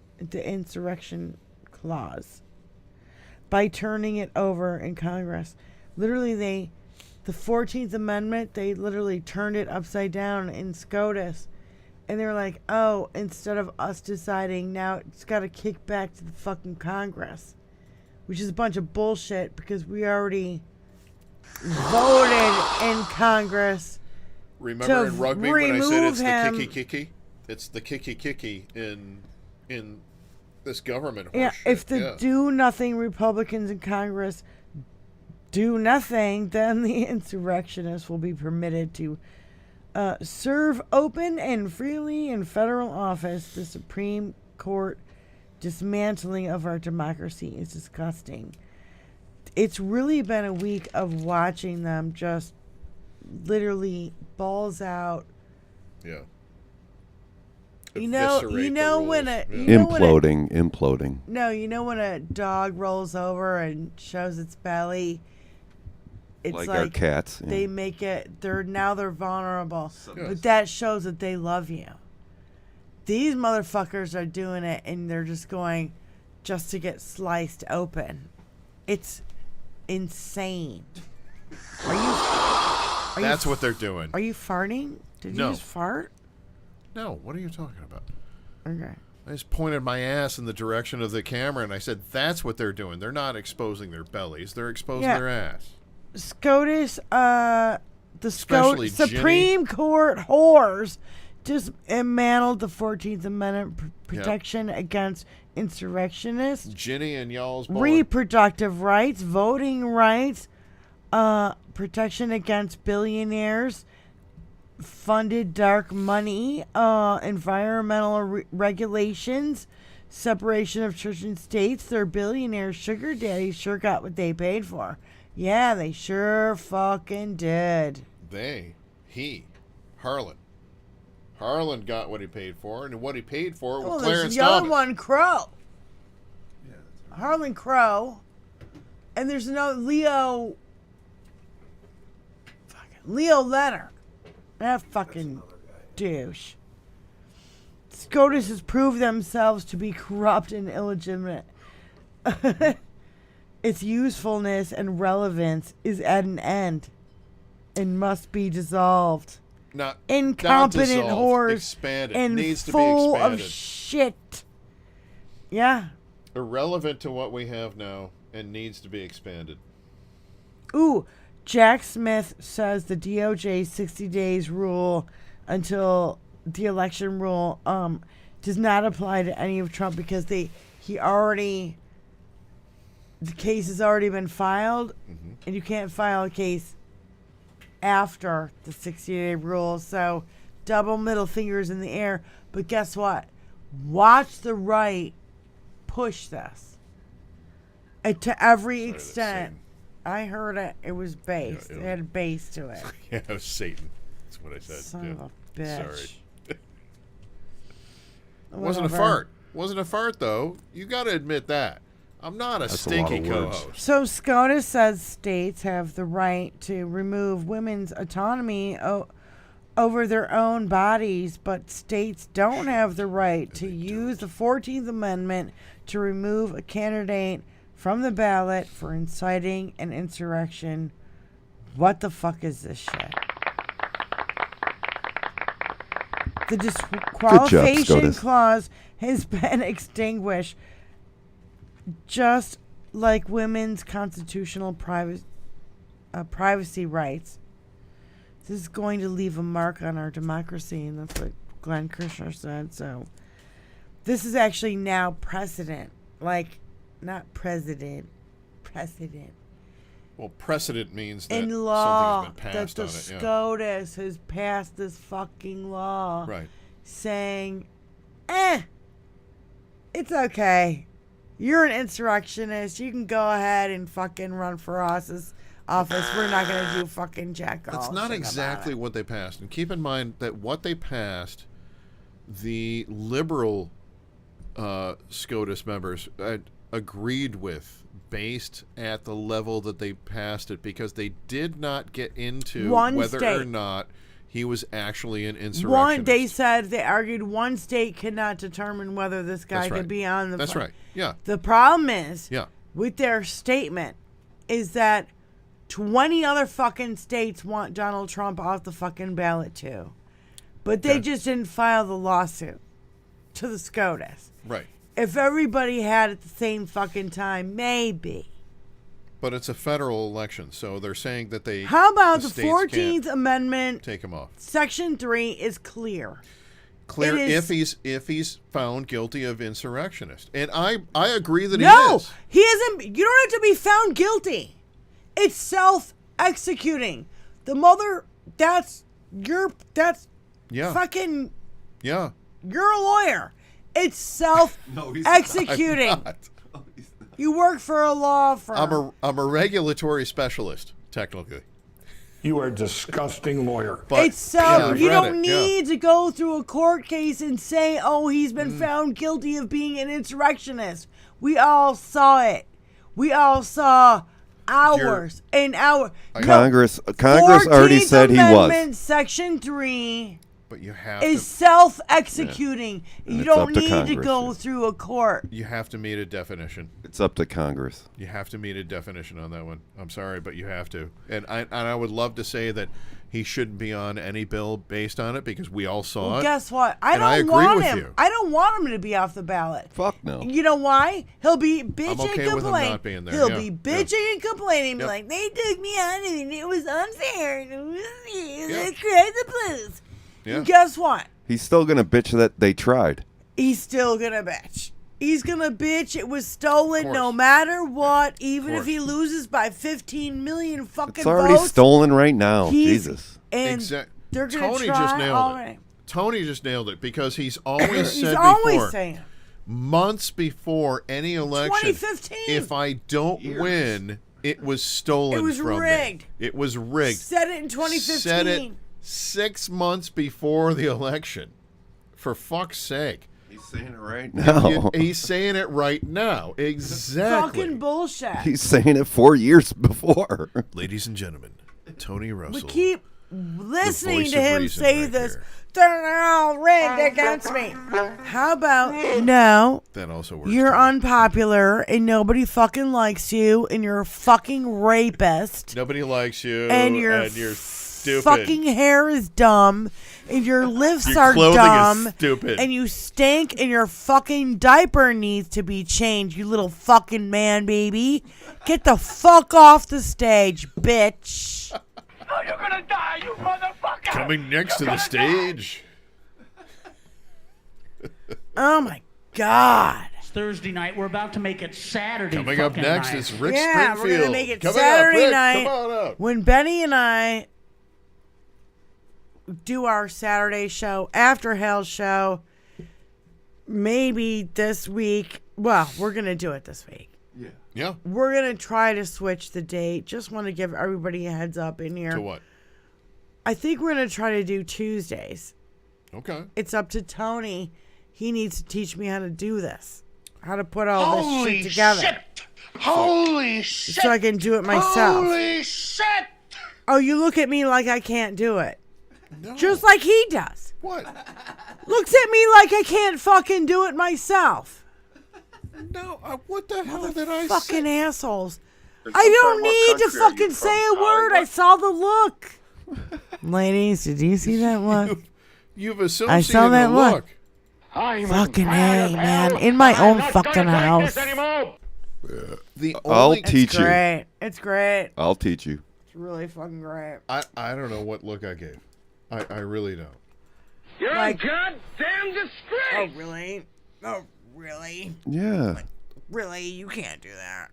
by turning it over in Congress. Literally, the 14th Amendment, they literally turned it upside down in SCOTUS. And they were like, oh, instead of us deciding, now it's got to kick back to the fucking Congress. Which is a bunch of bullshit because we already voted in Congress. Remember in rugby when I said it's him. the kicky? It's the kicky in this government horseshit. Yeah, if the do-nothing Republicans in Congress do nothing, then the insurrectionists will be permitted to serve open and freely in federal office. The Supreme Court dismantling of our democracy is disgusting. It's really been a week of watching them just literally balls out. Yeah. You know when Imploding. No, you know when a dog rolls over and shows its belly. It's like our cats. Yeah. They make it. They're vulnerable, Yes. but that shows that they love you. These motherfuckers are doing it, and they're just going just to get sliced open. It's insane. That's what they're doing. Are you farting? Did you just fart? No. What are you talking about? Okay. I just pointed my ass in the direction of the camera, and I said, that's what they're doing. They're not exposing their bellies. They're exposing their ass. SCOTUS, Especially Supreme Court whores dismantled the 14th Amendment protection against insurrectionists. Ginny and y'all's boy. Reproductive rights, voting rights, protection against billionaires, funded dark money, environmental regulations, separation of church and states. Their billionaire sugar daddies sure got what they paid for. Yeah, they sure fucking did. Harlan. Harlan got what he paid for, and what he paid for was Clarence there's the other Thomas. one, Crow. Yeah, Harlan Crow. And there's no Leo Leonard. That fucking douche. SCOTUS has proved themselves to be corrupt and illegitimate. Its usefulness and relevance is at an end and must be dissolved. Incompetent whores expanded. and Needs to full be expanded. of shit. Yeah. Irrelevant to what we have now and needs to be expanded. Ooh, Jack Smith says the DOJ 60 days rule until the election rule does not apply to any of Trump because the case has already been filed, and you can't file a case after the 60-day rule. So double middle fingers in the air. But guess what? Watch the right push this to every extent. I heard it. It was bass. It had a bass to it. Yeah, it was Satan. That's what I said. Son of a bitch. Sorry. It wasn't a fart. Wasn't a fart, though. You got to admit that. I'm not a stinky co-host. So SCOTUS says states have the right to remove women's autonomy over their own bodies, but states don't have the right to use the 14th Amendment to remove a candidate from the ballot for inciting an insurrection. What the fuck is this shit? The disqualification clause has been extinguished just like women's constitutional privacy rights. This is going to leave a mark on our democracy, and that's what Glenn Kirshner said. So this is actually now precedent. Like, not president. Precedent. Well, precedent means that in law something's been that passed the on it. Yeah. SCOTUS has passed this fucking law. Right. Saying, it's okay. You're an insurrectionist. You can go ahead and fucking run for office. We're not going to do fucking jack all. That's not exactly what they passed. And keep in mind that what they passed, the liberal SCOTUS members agreed with, based at the level that they passed it, because they did not get into whether or not he was actually an insurrectionist. They argued one state cannot determine whether this guy could be on the... That's right, yeah. The problem is, with their statement, is that 20 other fucking states want Donald Trump off the fucking ballot too. But they just didn't file the lawsuit to the SCOTUS. Right. If everybody had at the same fucking time, maybe. But it's a federal election, so they're saying that they... How about the 14th Amendment? Take him off. Section 3 is clear. Clear if he's found guilty of insurrectionist. And I agree that No, he is. he isn't. You don't have to be found guilty. It's self-executing. The mother, that's fucking... Yeah. You're a lawyer. It's self-executing. No, you work for a law firm. I'm a regulatory specialist, technically. You are a disgusting lawyer. But, it's self. You don't need to go through a court case and say, "Oh, he's been found guilty of being an insurrectionist." We all saw it. We all saw hours and hours. Congress already said he was. Section 3. But you have is self-executing. Yeah. You don't need to go through a court. You have to meet a definition. It's up to Congress. You have to meet a definition on that one. I'm sorry, but you have to. And I would love to say that he shouldn't be on any bill based on it, because we all saw it. Guess what? I don't want him to be off the ballot. Fuck no. You know why? He'll be bitching I'm okay and complaining. with him not being there. He'll be bitching and complaining, Yep. like, they took me on and it was unfair. They cried the blues. Yeah. And guess what? He's still going to bitch that they tried. He's still going to bitch. He's going to bitch it was stolen no matter what, even if he loses by 15 million fucking It's already votes. Stolen right now. Jesus. And they're going to try just nailed already. it. Tony just nailed it, because he's always said He's always before, saying months before any election, 2015. if I don't win, it was stolen from me. It was rigged. It was rigged. Said it in 2015. Said it 6 months before the election. For fuck's sake. He's saying it right now. He's saying it right now. Exactly. Fucking bullshit. He's saying it 4 years before. Ladies and gentlemen, Tony Russell. We keep listening to of him reason say right this. here. They're all rigged against me. How about no? That also works. You're unpopular and nobody fucking likes you and you're a fucking rapist. Nobody likes you and you're stupid. Fucking hair is dumb and your lips Your are clothing dumb. is stupid. And you stink and your fucking diaper needs to be changed, you little fucking man baby. Get the fuck off the stage, bitch. Oh, you're gonna die, you motherfucker! Coming next to the stage. Oh my God. It's Thursday night. We're about to make it Saturday. Coming up next night. is Rick Yeah, Springfield. we're gonna make it Coming Saturday up, Rick, night. Come on up. When Benny and I do our Saturday show after Hell's show, maybe this week. Well, we're gonna do it this week. Yeah. We're gonna try to switch the date. Just want to give everybody a heads up in here. To what? I think we're gonna try to do Tuesdays. Okay. It's up to Tony. He needs to teach me how to do this, how to put all this shit together. Holy shit! So I can do it myself. Holy shit! Oh, you look at me like I can't do it. No. Just like he does. What? Looks at me like I can't fucking do it myself. No, what the hell did I say? Fucking assholes. I don't need to fucking say a word. I saw the look. Ladies, did you see that look? You've associated I saw that look. Fucking A, man. In my own fucking house. I'll teach you. Great. It's great. I'll teach you. It's really fucking great. I don't know what look I gave. I really don't. You're Like- a goddamn disgrace! Oh, really? Oh, really? Yeah. Really? You can't do that.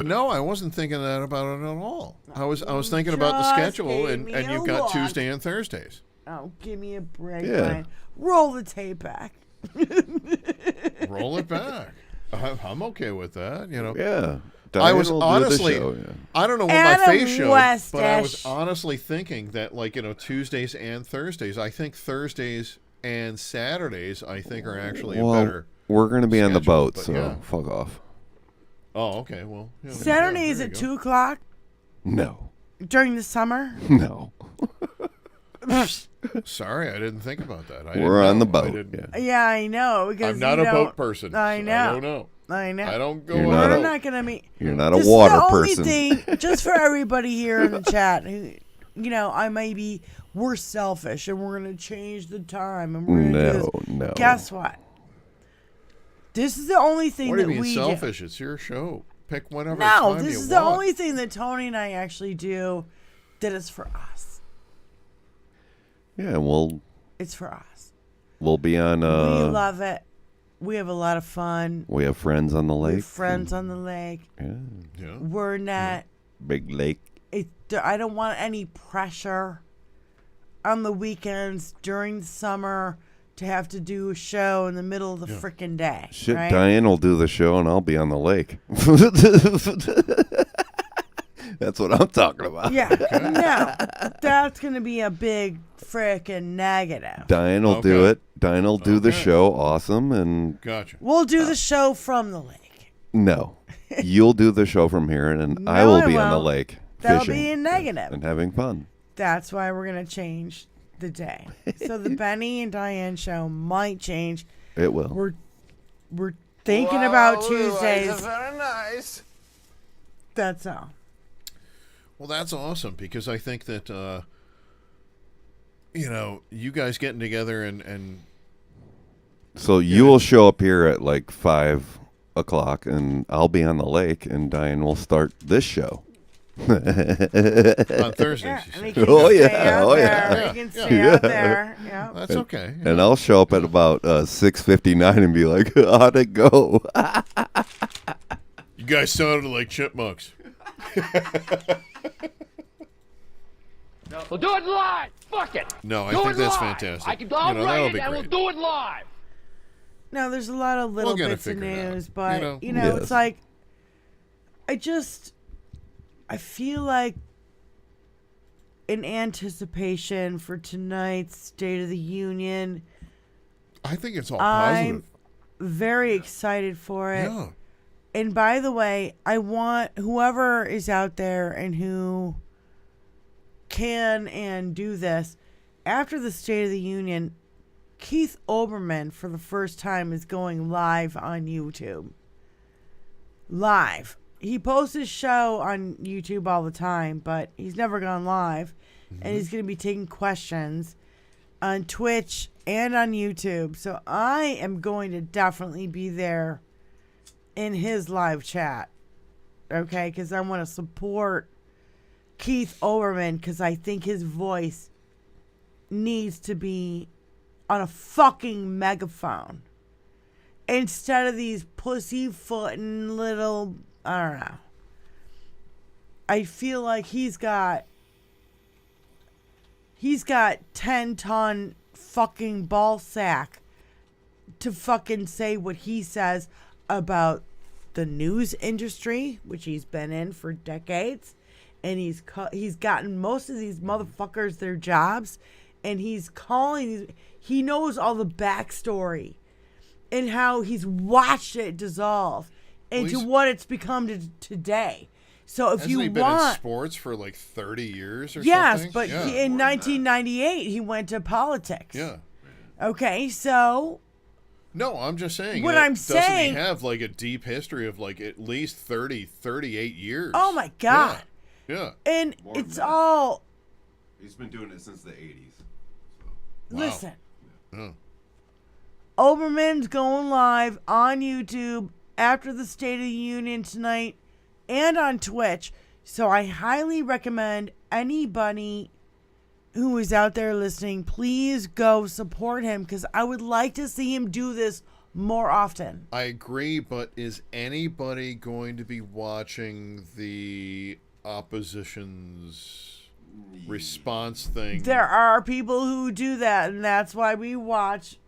No, I wasn't thinking that about it at all. I was thinking about the Just schedule, gave and me you've a got look. Tuesday and Thursdays. Oh, give me a break, Yeah. Ryan. Roll the tape back. Roll it back. I'm okay with that. You know. Yeah. I was Diane will do the honestly, show, yeah. I don't know what Adam my face showed, but I was West-ish. honestly thinking that, like, Tuesdays and Thursdays. I think Thursdays and Saturdays, I think, are actually a better. We're going to be on the schedule, boat, but so yeah. fuck off. Oh, okay. Well, yeah, Saturdays there at you go. 2:00 No. during the summer. No. Sorry, I didn't think about that. We're on the I boat. didn't- Yeah. Yeah, I know. Because I'm not you a don't- boat person. I so know. I don't know. I know. I don't go You're on not a a- We're boat. not gonna meet. You're not a This water is the person. Only thing, just for everybody here in the chat, who, I may be. We're selfish, and we're gonna change the time, and we're gonna do this. No. Guess what? This is the only thing What do that you mean we selfish? It's your show. Pick whatever No, time this you is want. the only thing that Tony and I actually do that is for us. Yeah, we'll It's for us. be on. We love it. We have a lot of fun. We have friends on the We have lake. friends on the lake. Yeah. We're not. Big lake. I don't want any pressure on the weekends during the summer to have to do a show in the middle of the frickin' day. Shit, right? Diane will do the show and I'll be on the lake. That's what I'm talking about. Yeah, no, that's gonna be a big frickin' negative. Diane will do it. Diane will do the show. Awesome. And Gotcha. We'll do the show from the lake. no, you'll do the show from here, and No, I will I be on the won't. lake That'll fishing be a negative. and having fun. That's why we're gonna change the day. So the Benny and Diane show might change. It will. We're thinking about Tuesdays. Very nice. That's all. Well, that's awesome because I think that you guys getting together and So you will show up here at like 5 o'clock, and I'll be on the lake, and Diane will start this show. on Thursdays. Yeah, you and we said. can Oh, stay yeah, out oh, there. yeah. We can stay out there. Yeah. That's okay. And I'll show up at about 6:59 and be like, how'd it go? You guys sounded like chipmunks. We'll do it live. Fuck it. No, I Do think it that's live. fantastic. I'll that'll write be it and we'll great. do it live. No, there's a lot of little get it bits of figured out, news, but Yes. it's like I feel like in anticipation for tonight's State of the Union, I think it's all I'm positive. very excited for it. Yeah. And by the way, I want whoever is out there and who can and do this, after the State of the Union, Keith Olbermann for the first time is going live on YouTube. Live. He posts his show on YouTube all the time, but he's never gone live. And he's going to be taking questions on Twitch and on YouTube. So I am going to definitely be there in his live chat. Okay? Because I want to support Keith Olbermann because I think his voice needs to be on a fucking megaphone instead of these pussyfooting little, I don't know. I feel like he's got 10-ton fucking ball sack to fucking say what he says about the news industry, which he's been in for decades, and he's gotten most of these motherfuckers their jobs, and he's calling. He knows all the backstory and how he's watched it dissolve into what it's become today. So if Hasn't you he been want in sports for like 30 years or yes, something? but in 1998 he went to politics. Yeah. Okay, so No, I'm just saying. What that I'm doesn't saying- he have like a deep history of like at least 38 years? oh my god. Yeah. And More than it's that. all He's been doing it since the 80s. listen. Oh. Olbermann's going live on YouTube after the State of the Union tonight and on Twitch. So I highly recommend anybody who is out there listening, please go support him because I would like to see him do this more often. I agree, but is anybody going to be watching the opposition's response thing? There are people who do that, and that's why we watch.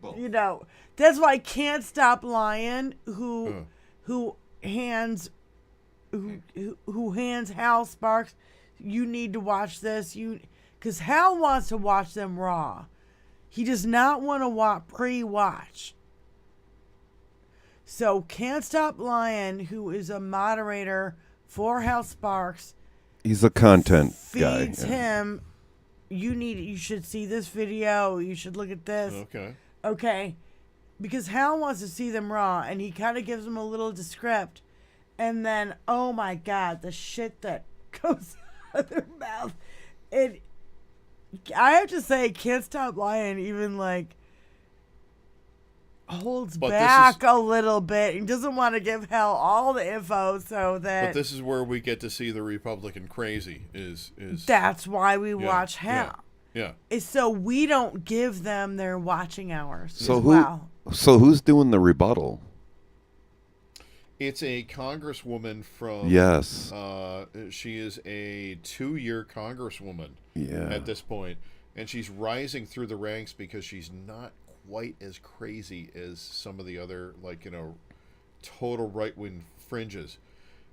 Both. You know, that's why Can't Stop Lying, who hands Hal Sparks, you need to watch this. Because Hal wants to watch them raw. He does not want to pre-watch. So Can't Stop Lying, who is a moderator for Hal Sparks, he's a content guy. Feeds him. You should see this video. You should look at this. Okay. Because Hal wants to see them raw, and he kind of gives them a little descript, and then, oh my God, the shit that goes out of their mouth. I have to say, Can't Stop Lying even holds back a little bit and doesn't want to give Hal all the info so that. But this is where we get to see the Republican crazy. That's why we watch Hal. Yeah. Is so we don't give them their watching hours. So who's doing the rebuttal? It's a congresswoman from. Yes. She is a 2-year congresswoman. Yeah. At this point, and she's rising through the ranks because she's not quite as crazy as some of the other total right-wing fringes,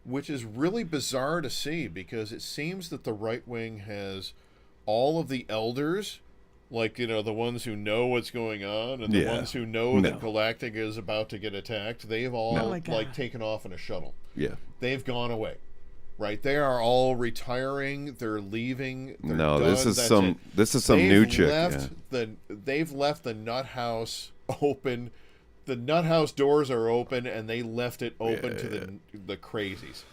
which is really bizarre to see because it seems that the right wing has all of the elders, the ones who know what's going on and the ones who know that Galactica is about to get attacked, they've all taken off in a shuttle. Yeah. They've gone away. Right, they are all retiring. They're leaving. They're done. This is some new chick. They've left the nut house open. The nut house doors are open, and they left it open to the crazies.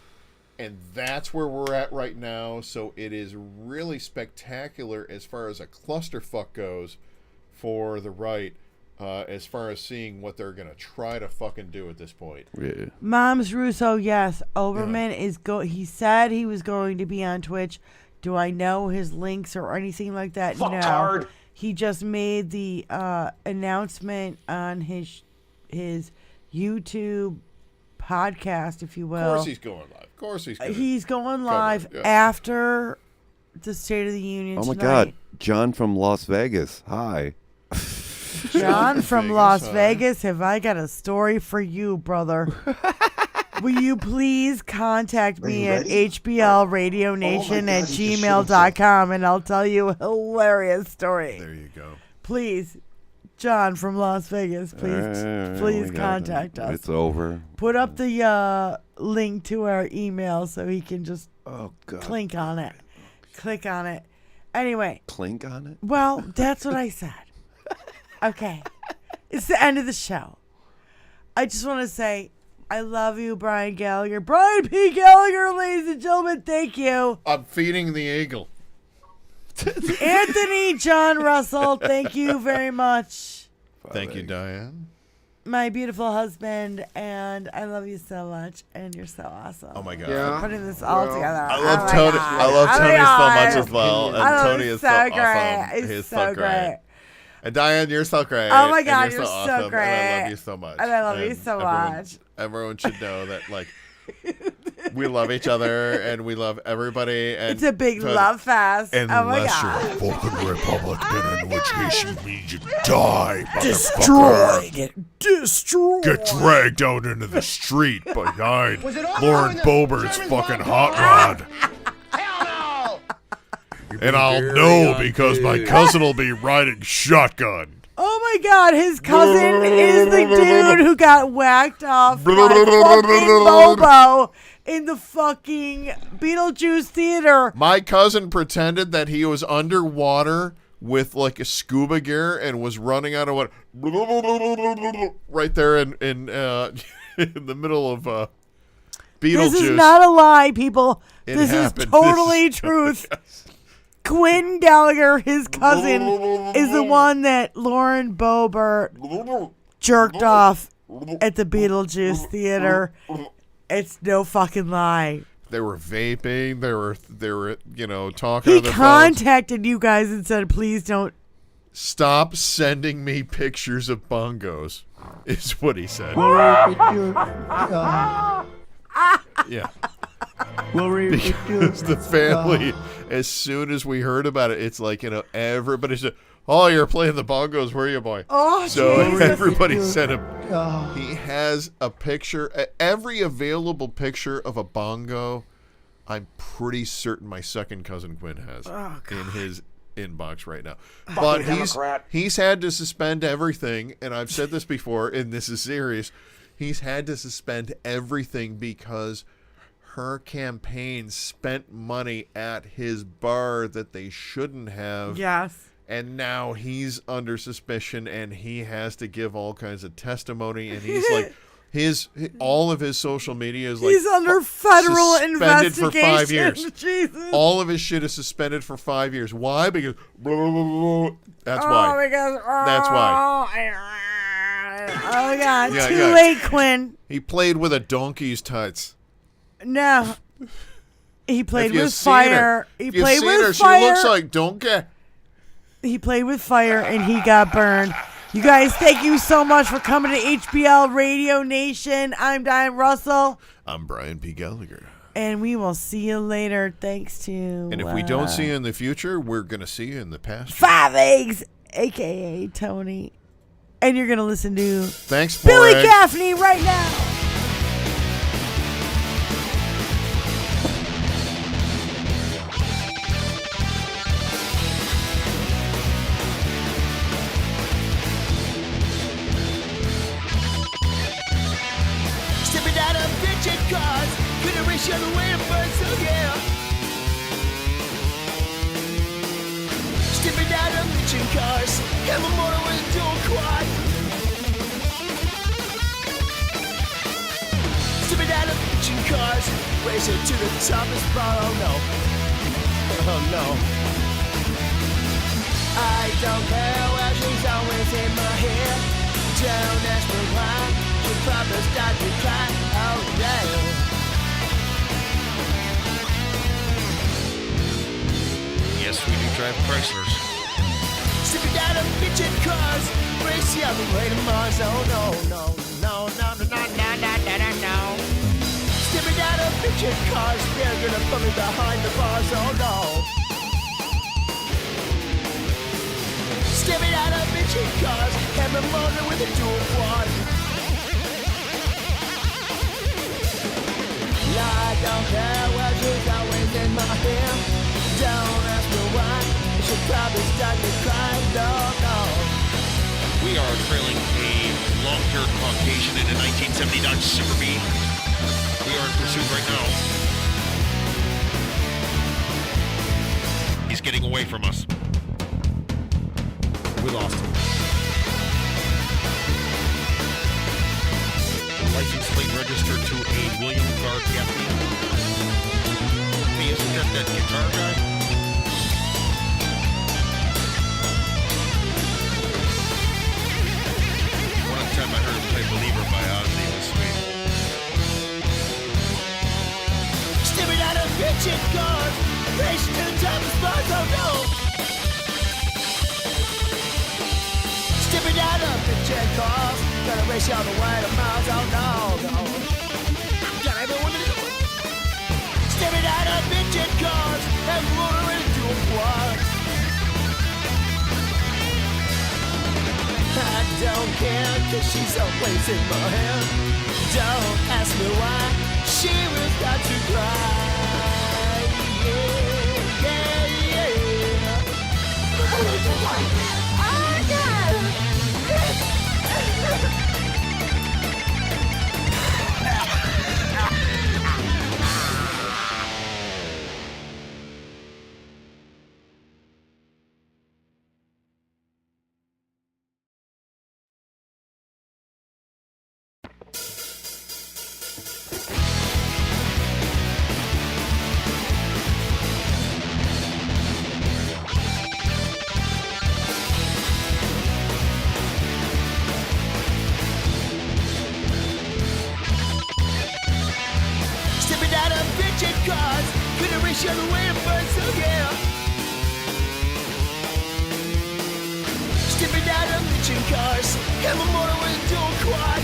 And that's where we're at right now. So it is really spectacular as far as a clusterfuck goes for the right. As far as seeing what they're going to try to fucking do at this point. Yeah. Moms Russo, yes. Oberman is he said he was going to be on Twitch. Do I know his links or anything like that? Fucktard. No. He just made the announcement on his YouTube podcast, if you will. Of course he's going live. He's going live after the State of the Union Oh my tonight. God. John from Las Vegas. Hi. John from Las Vegas, have I got a story for you, brother? Will you please contact me at HBL Radio Nation at gmail.com and I'll tell you a hilarious story. There you go. Please, John from Las Vegas, please contact us. It's over. Put up the link to our email so he can just click on it. Click on it. Anyway. Clink on it? Well, that's what I said. Okay. It's the end of the show. I just want to say, I love you, Brian Gallagher. Brian P. Gallagher, ladies and gentlemen, thank you. I'm feeding the eagle. Anthony John Russell, thank you very much. Thank you, Diane. My beautiful husband, and I love you so much, and you're so awesome. Oh my God! For putting this all together. I love Tony. I love Tony so much as well, and Tony is so great. awesome. He's so great. And Diane, you're so great. Oh my God, you're so awesome, great. And I love you so much. And I love you so much. Everyone should know that, we love each other and we love everybody. And it's a big love fest. Unless you're a fucking Republican, in which case you need to die, motherfucker. Destroy. Get dragged out into the street behind Lauren Boebert's fucking hot rod. And I'll know because my cousin will be riding shotgun. Oh my God, his cousin is the dude who got whacked off by fucking Bobo in the fucking Beetlejuice theater. My cousin pretended that he was underwater with a scuba gear and was running out of water right there in the middle of Beetlejuice. This is not a lie, people. This is totally truth. Quentin Gallagher, his cousin, is the one that Lauren Boebert jerked off at the Beetlejuice Theater. It's no fucking lie. They were vaping. They were talking He on their contacted you guys and said, please don't. Stop sending me pictures of bongos, is what he said. Yeah. Because the family, as soon as we heard about it, it's like, everybody said, oh, you're playing the bongos, were you, boy? Oh, so Jesus. everybody sent him. He has a picture, every available picture of a bongo, I'm pretty certain my second cousin Quinn has in his inbox right now. But he's had to suspend everything, and I've said this before, and this is serious. He's had to suspend everything because her campaign spent money at his bar that they shouldn't have. Yes. And now he's under suspicion, and he has to give all kinds of testimony, and he's like, all of his social media is like he's under federal suspended for 5 years. Jesus. All of his shit is suspended for 5 years. Why? Because that's why. That's why. Oh God! Too late, Quinn. He played with a donkey's tuts. No, he played with fire. He played with fire. She looks like donkey. He played with fire and he got burned. You guys, thank you so much for coming to HBL Radio Nation. I'm Diane Russell. I'm Brian P. Gallagher. And we will see you later. Thanks to. And if we don't see you in the future, we're going to see you in the past. 5 Eggs, a.k.a. Tony. And you're going to listen to Thanks, Billy Gaffney right now. Stepping out of bitchin' cars, couldn't reach the other way to burn, so yeah. Stepping out of bitchin' cars, have a motor with a dual quad. Stepping out of bitchin' cars, racing to the top of spot, oh no. Oh no. I don't care where she's always in my head. Don't ask me why. She probably start to cry. Oh yeah. Yes, we do drive Chryslers. Stepping out of bitchin' cars, racing on the way to Mars. Oh no, no, no, no, no, no, no, no, no, no, no. Stepping out of bitchin' cars, they're gonna put me behind the bars. Oh no. Stepping out of bitchin' cars, have a motor with a dual quad. I don't care what she's always in my hair. Don't ask me why. She'll probably start to cry. No, no. We are trailing a long-haired Caucasian in a 1970 Dodge Super Bee. We are in pursuit right now. He's getting away from us. We lost him. License plate registered to a William Clark Gaffney. Hey, isn't that guitar guy? One time I heard him play Believer by Ozzy. It was sweet. Stepping out of bitchin' cars, racing to the top of spots, oh no. Stepping out of bitchin' cars, gonna race you all the way to Mars, oh no, no. Got everyone to do it. Stepping out of bitchin' cars, and motor into a quad. I don't care, cause she's always in my head. Don't ask me why, she will start to cry. Yeah, yeah, yeah. Oh, God. bitchin' cars, and my motor with a dual quad.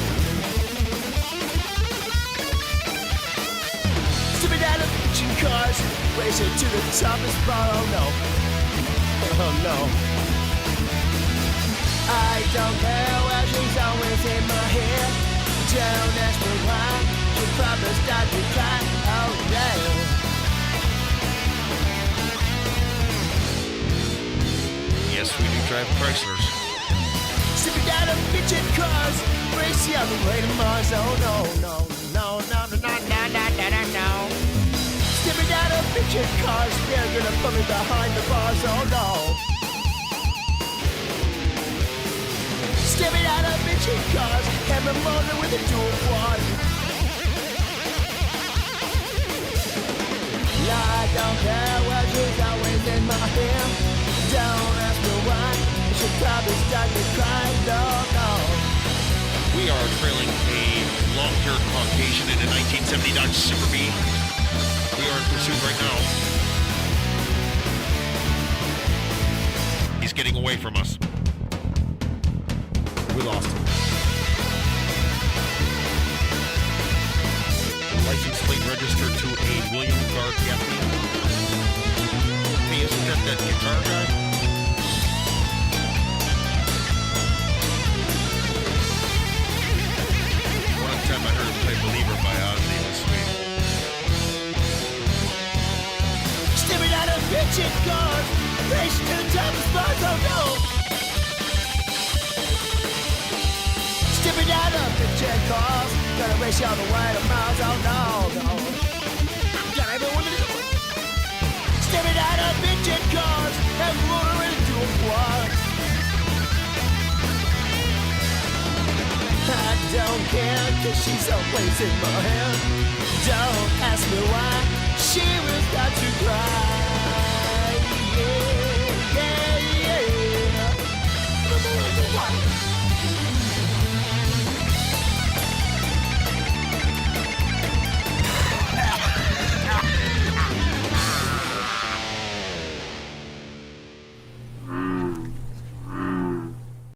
Stepping out of bitchin' cars, racing to the top of spot. Oh no, oh no. I don't care where she's always in my head. Don't ask me why, she probably start to cry. Oh yeah. Yes, we do drive Chryslers. Stepping out of bitchin' cars, racing on the way to Mars. Oh no, no, no, no, no, no, no, no, no, no, no. Stepping out of bitchin' cars, they're gonna put me behind the bars. Oh no. Stepping out of bitchin' cars, and my motor with a dual quad. I don't care what she's always in my hair. Don't ask me why, she probably start to cry. No, no. We are trailing a long-haired Caucasian in a 1970 Dodge Super B. We are in pursuit right now. He's getting away from us. We lost him. License plate registered to a William Guard Gaffney. Hey, isn't that guitar guy? One time I heard him play Believer by Ozzy. It was sweet. Stepping out of bitchin' cars, racing to the top of spots. Oh no. Stepping out of bitchin' cars, gonna race you all the way to Mars. Oh no, no. Got everyone to do it. Stepping out of bitchin' cars, and motor into a quad. I don't care, cause she's always in my head. Don't ask me why, she will start to cry. Yeah, yeah, yeah.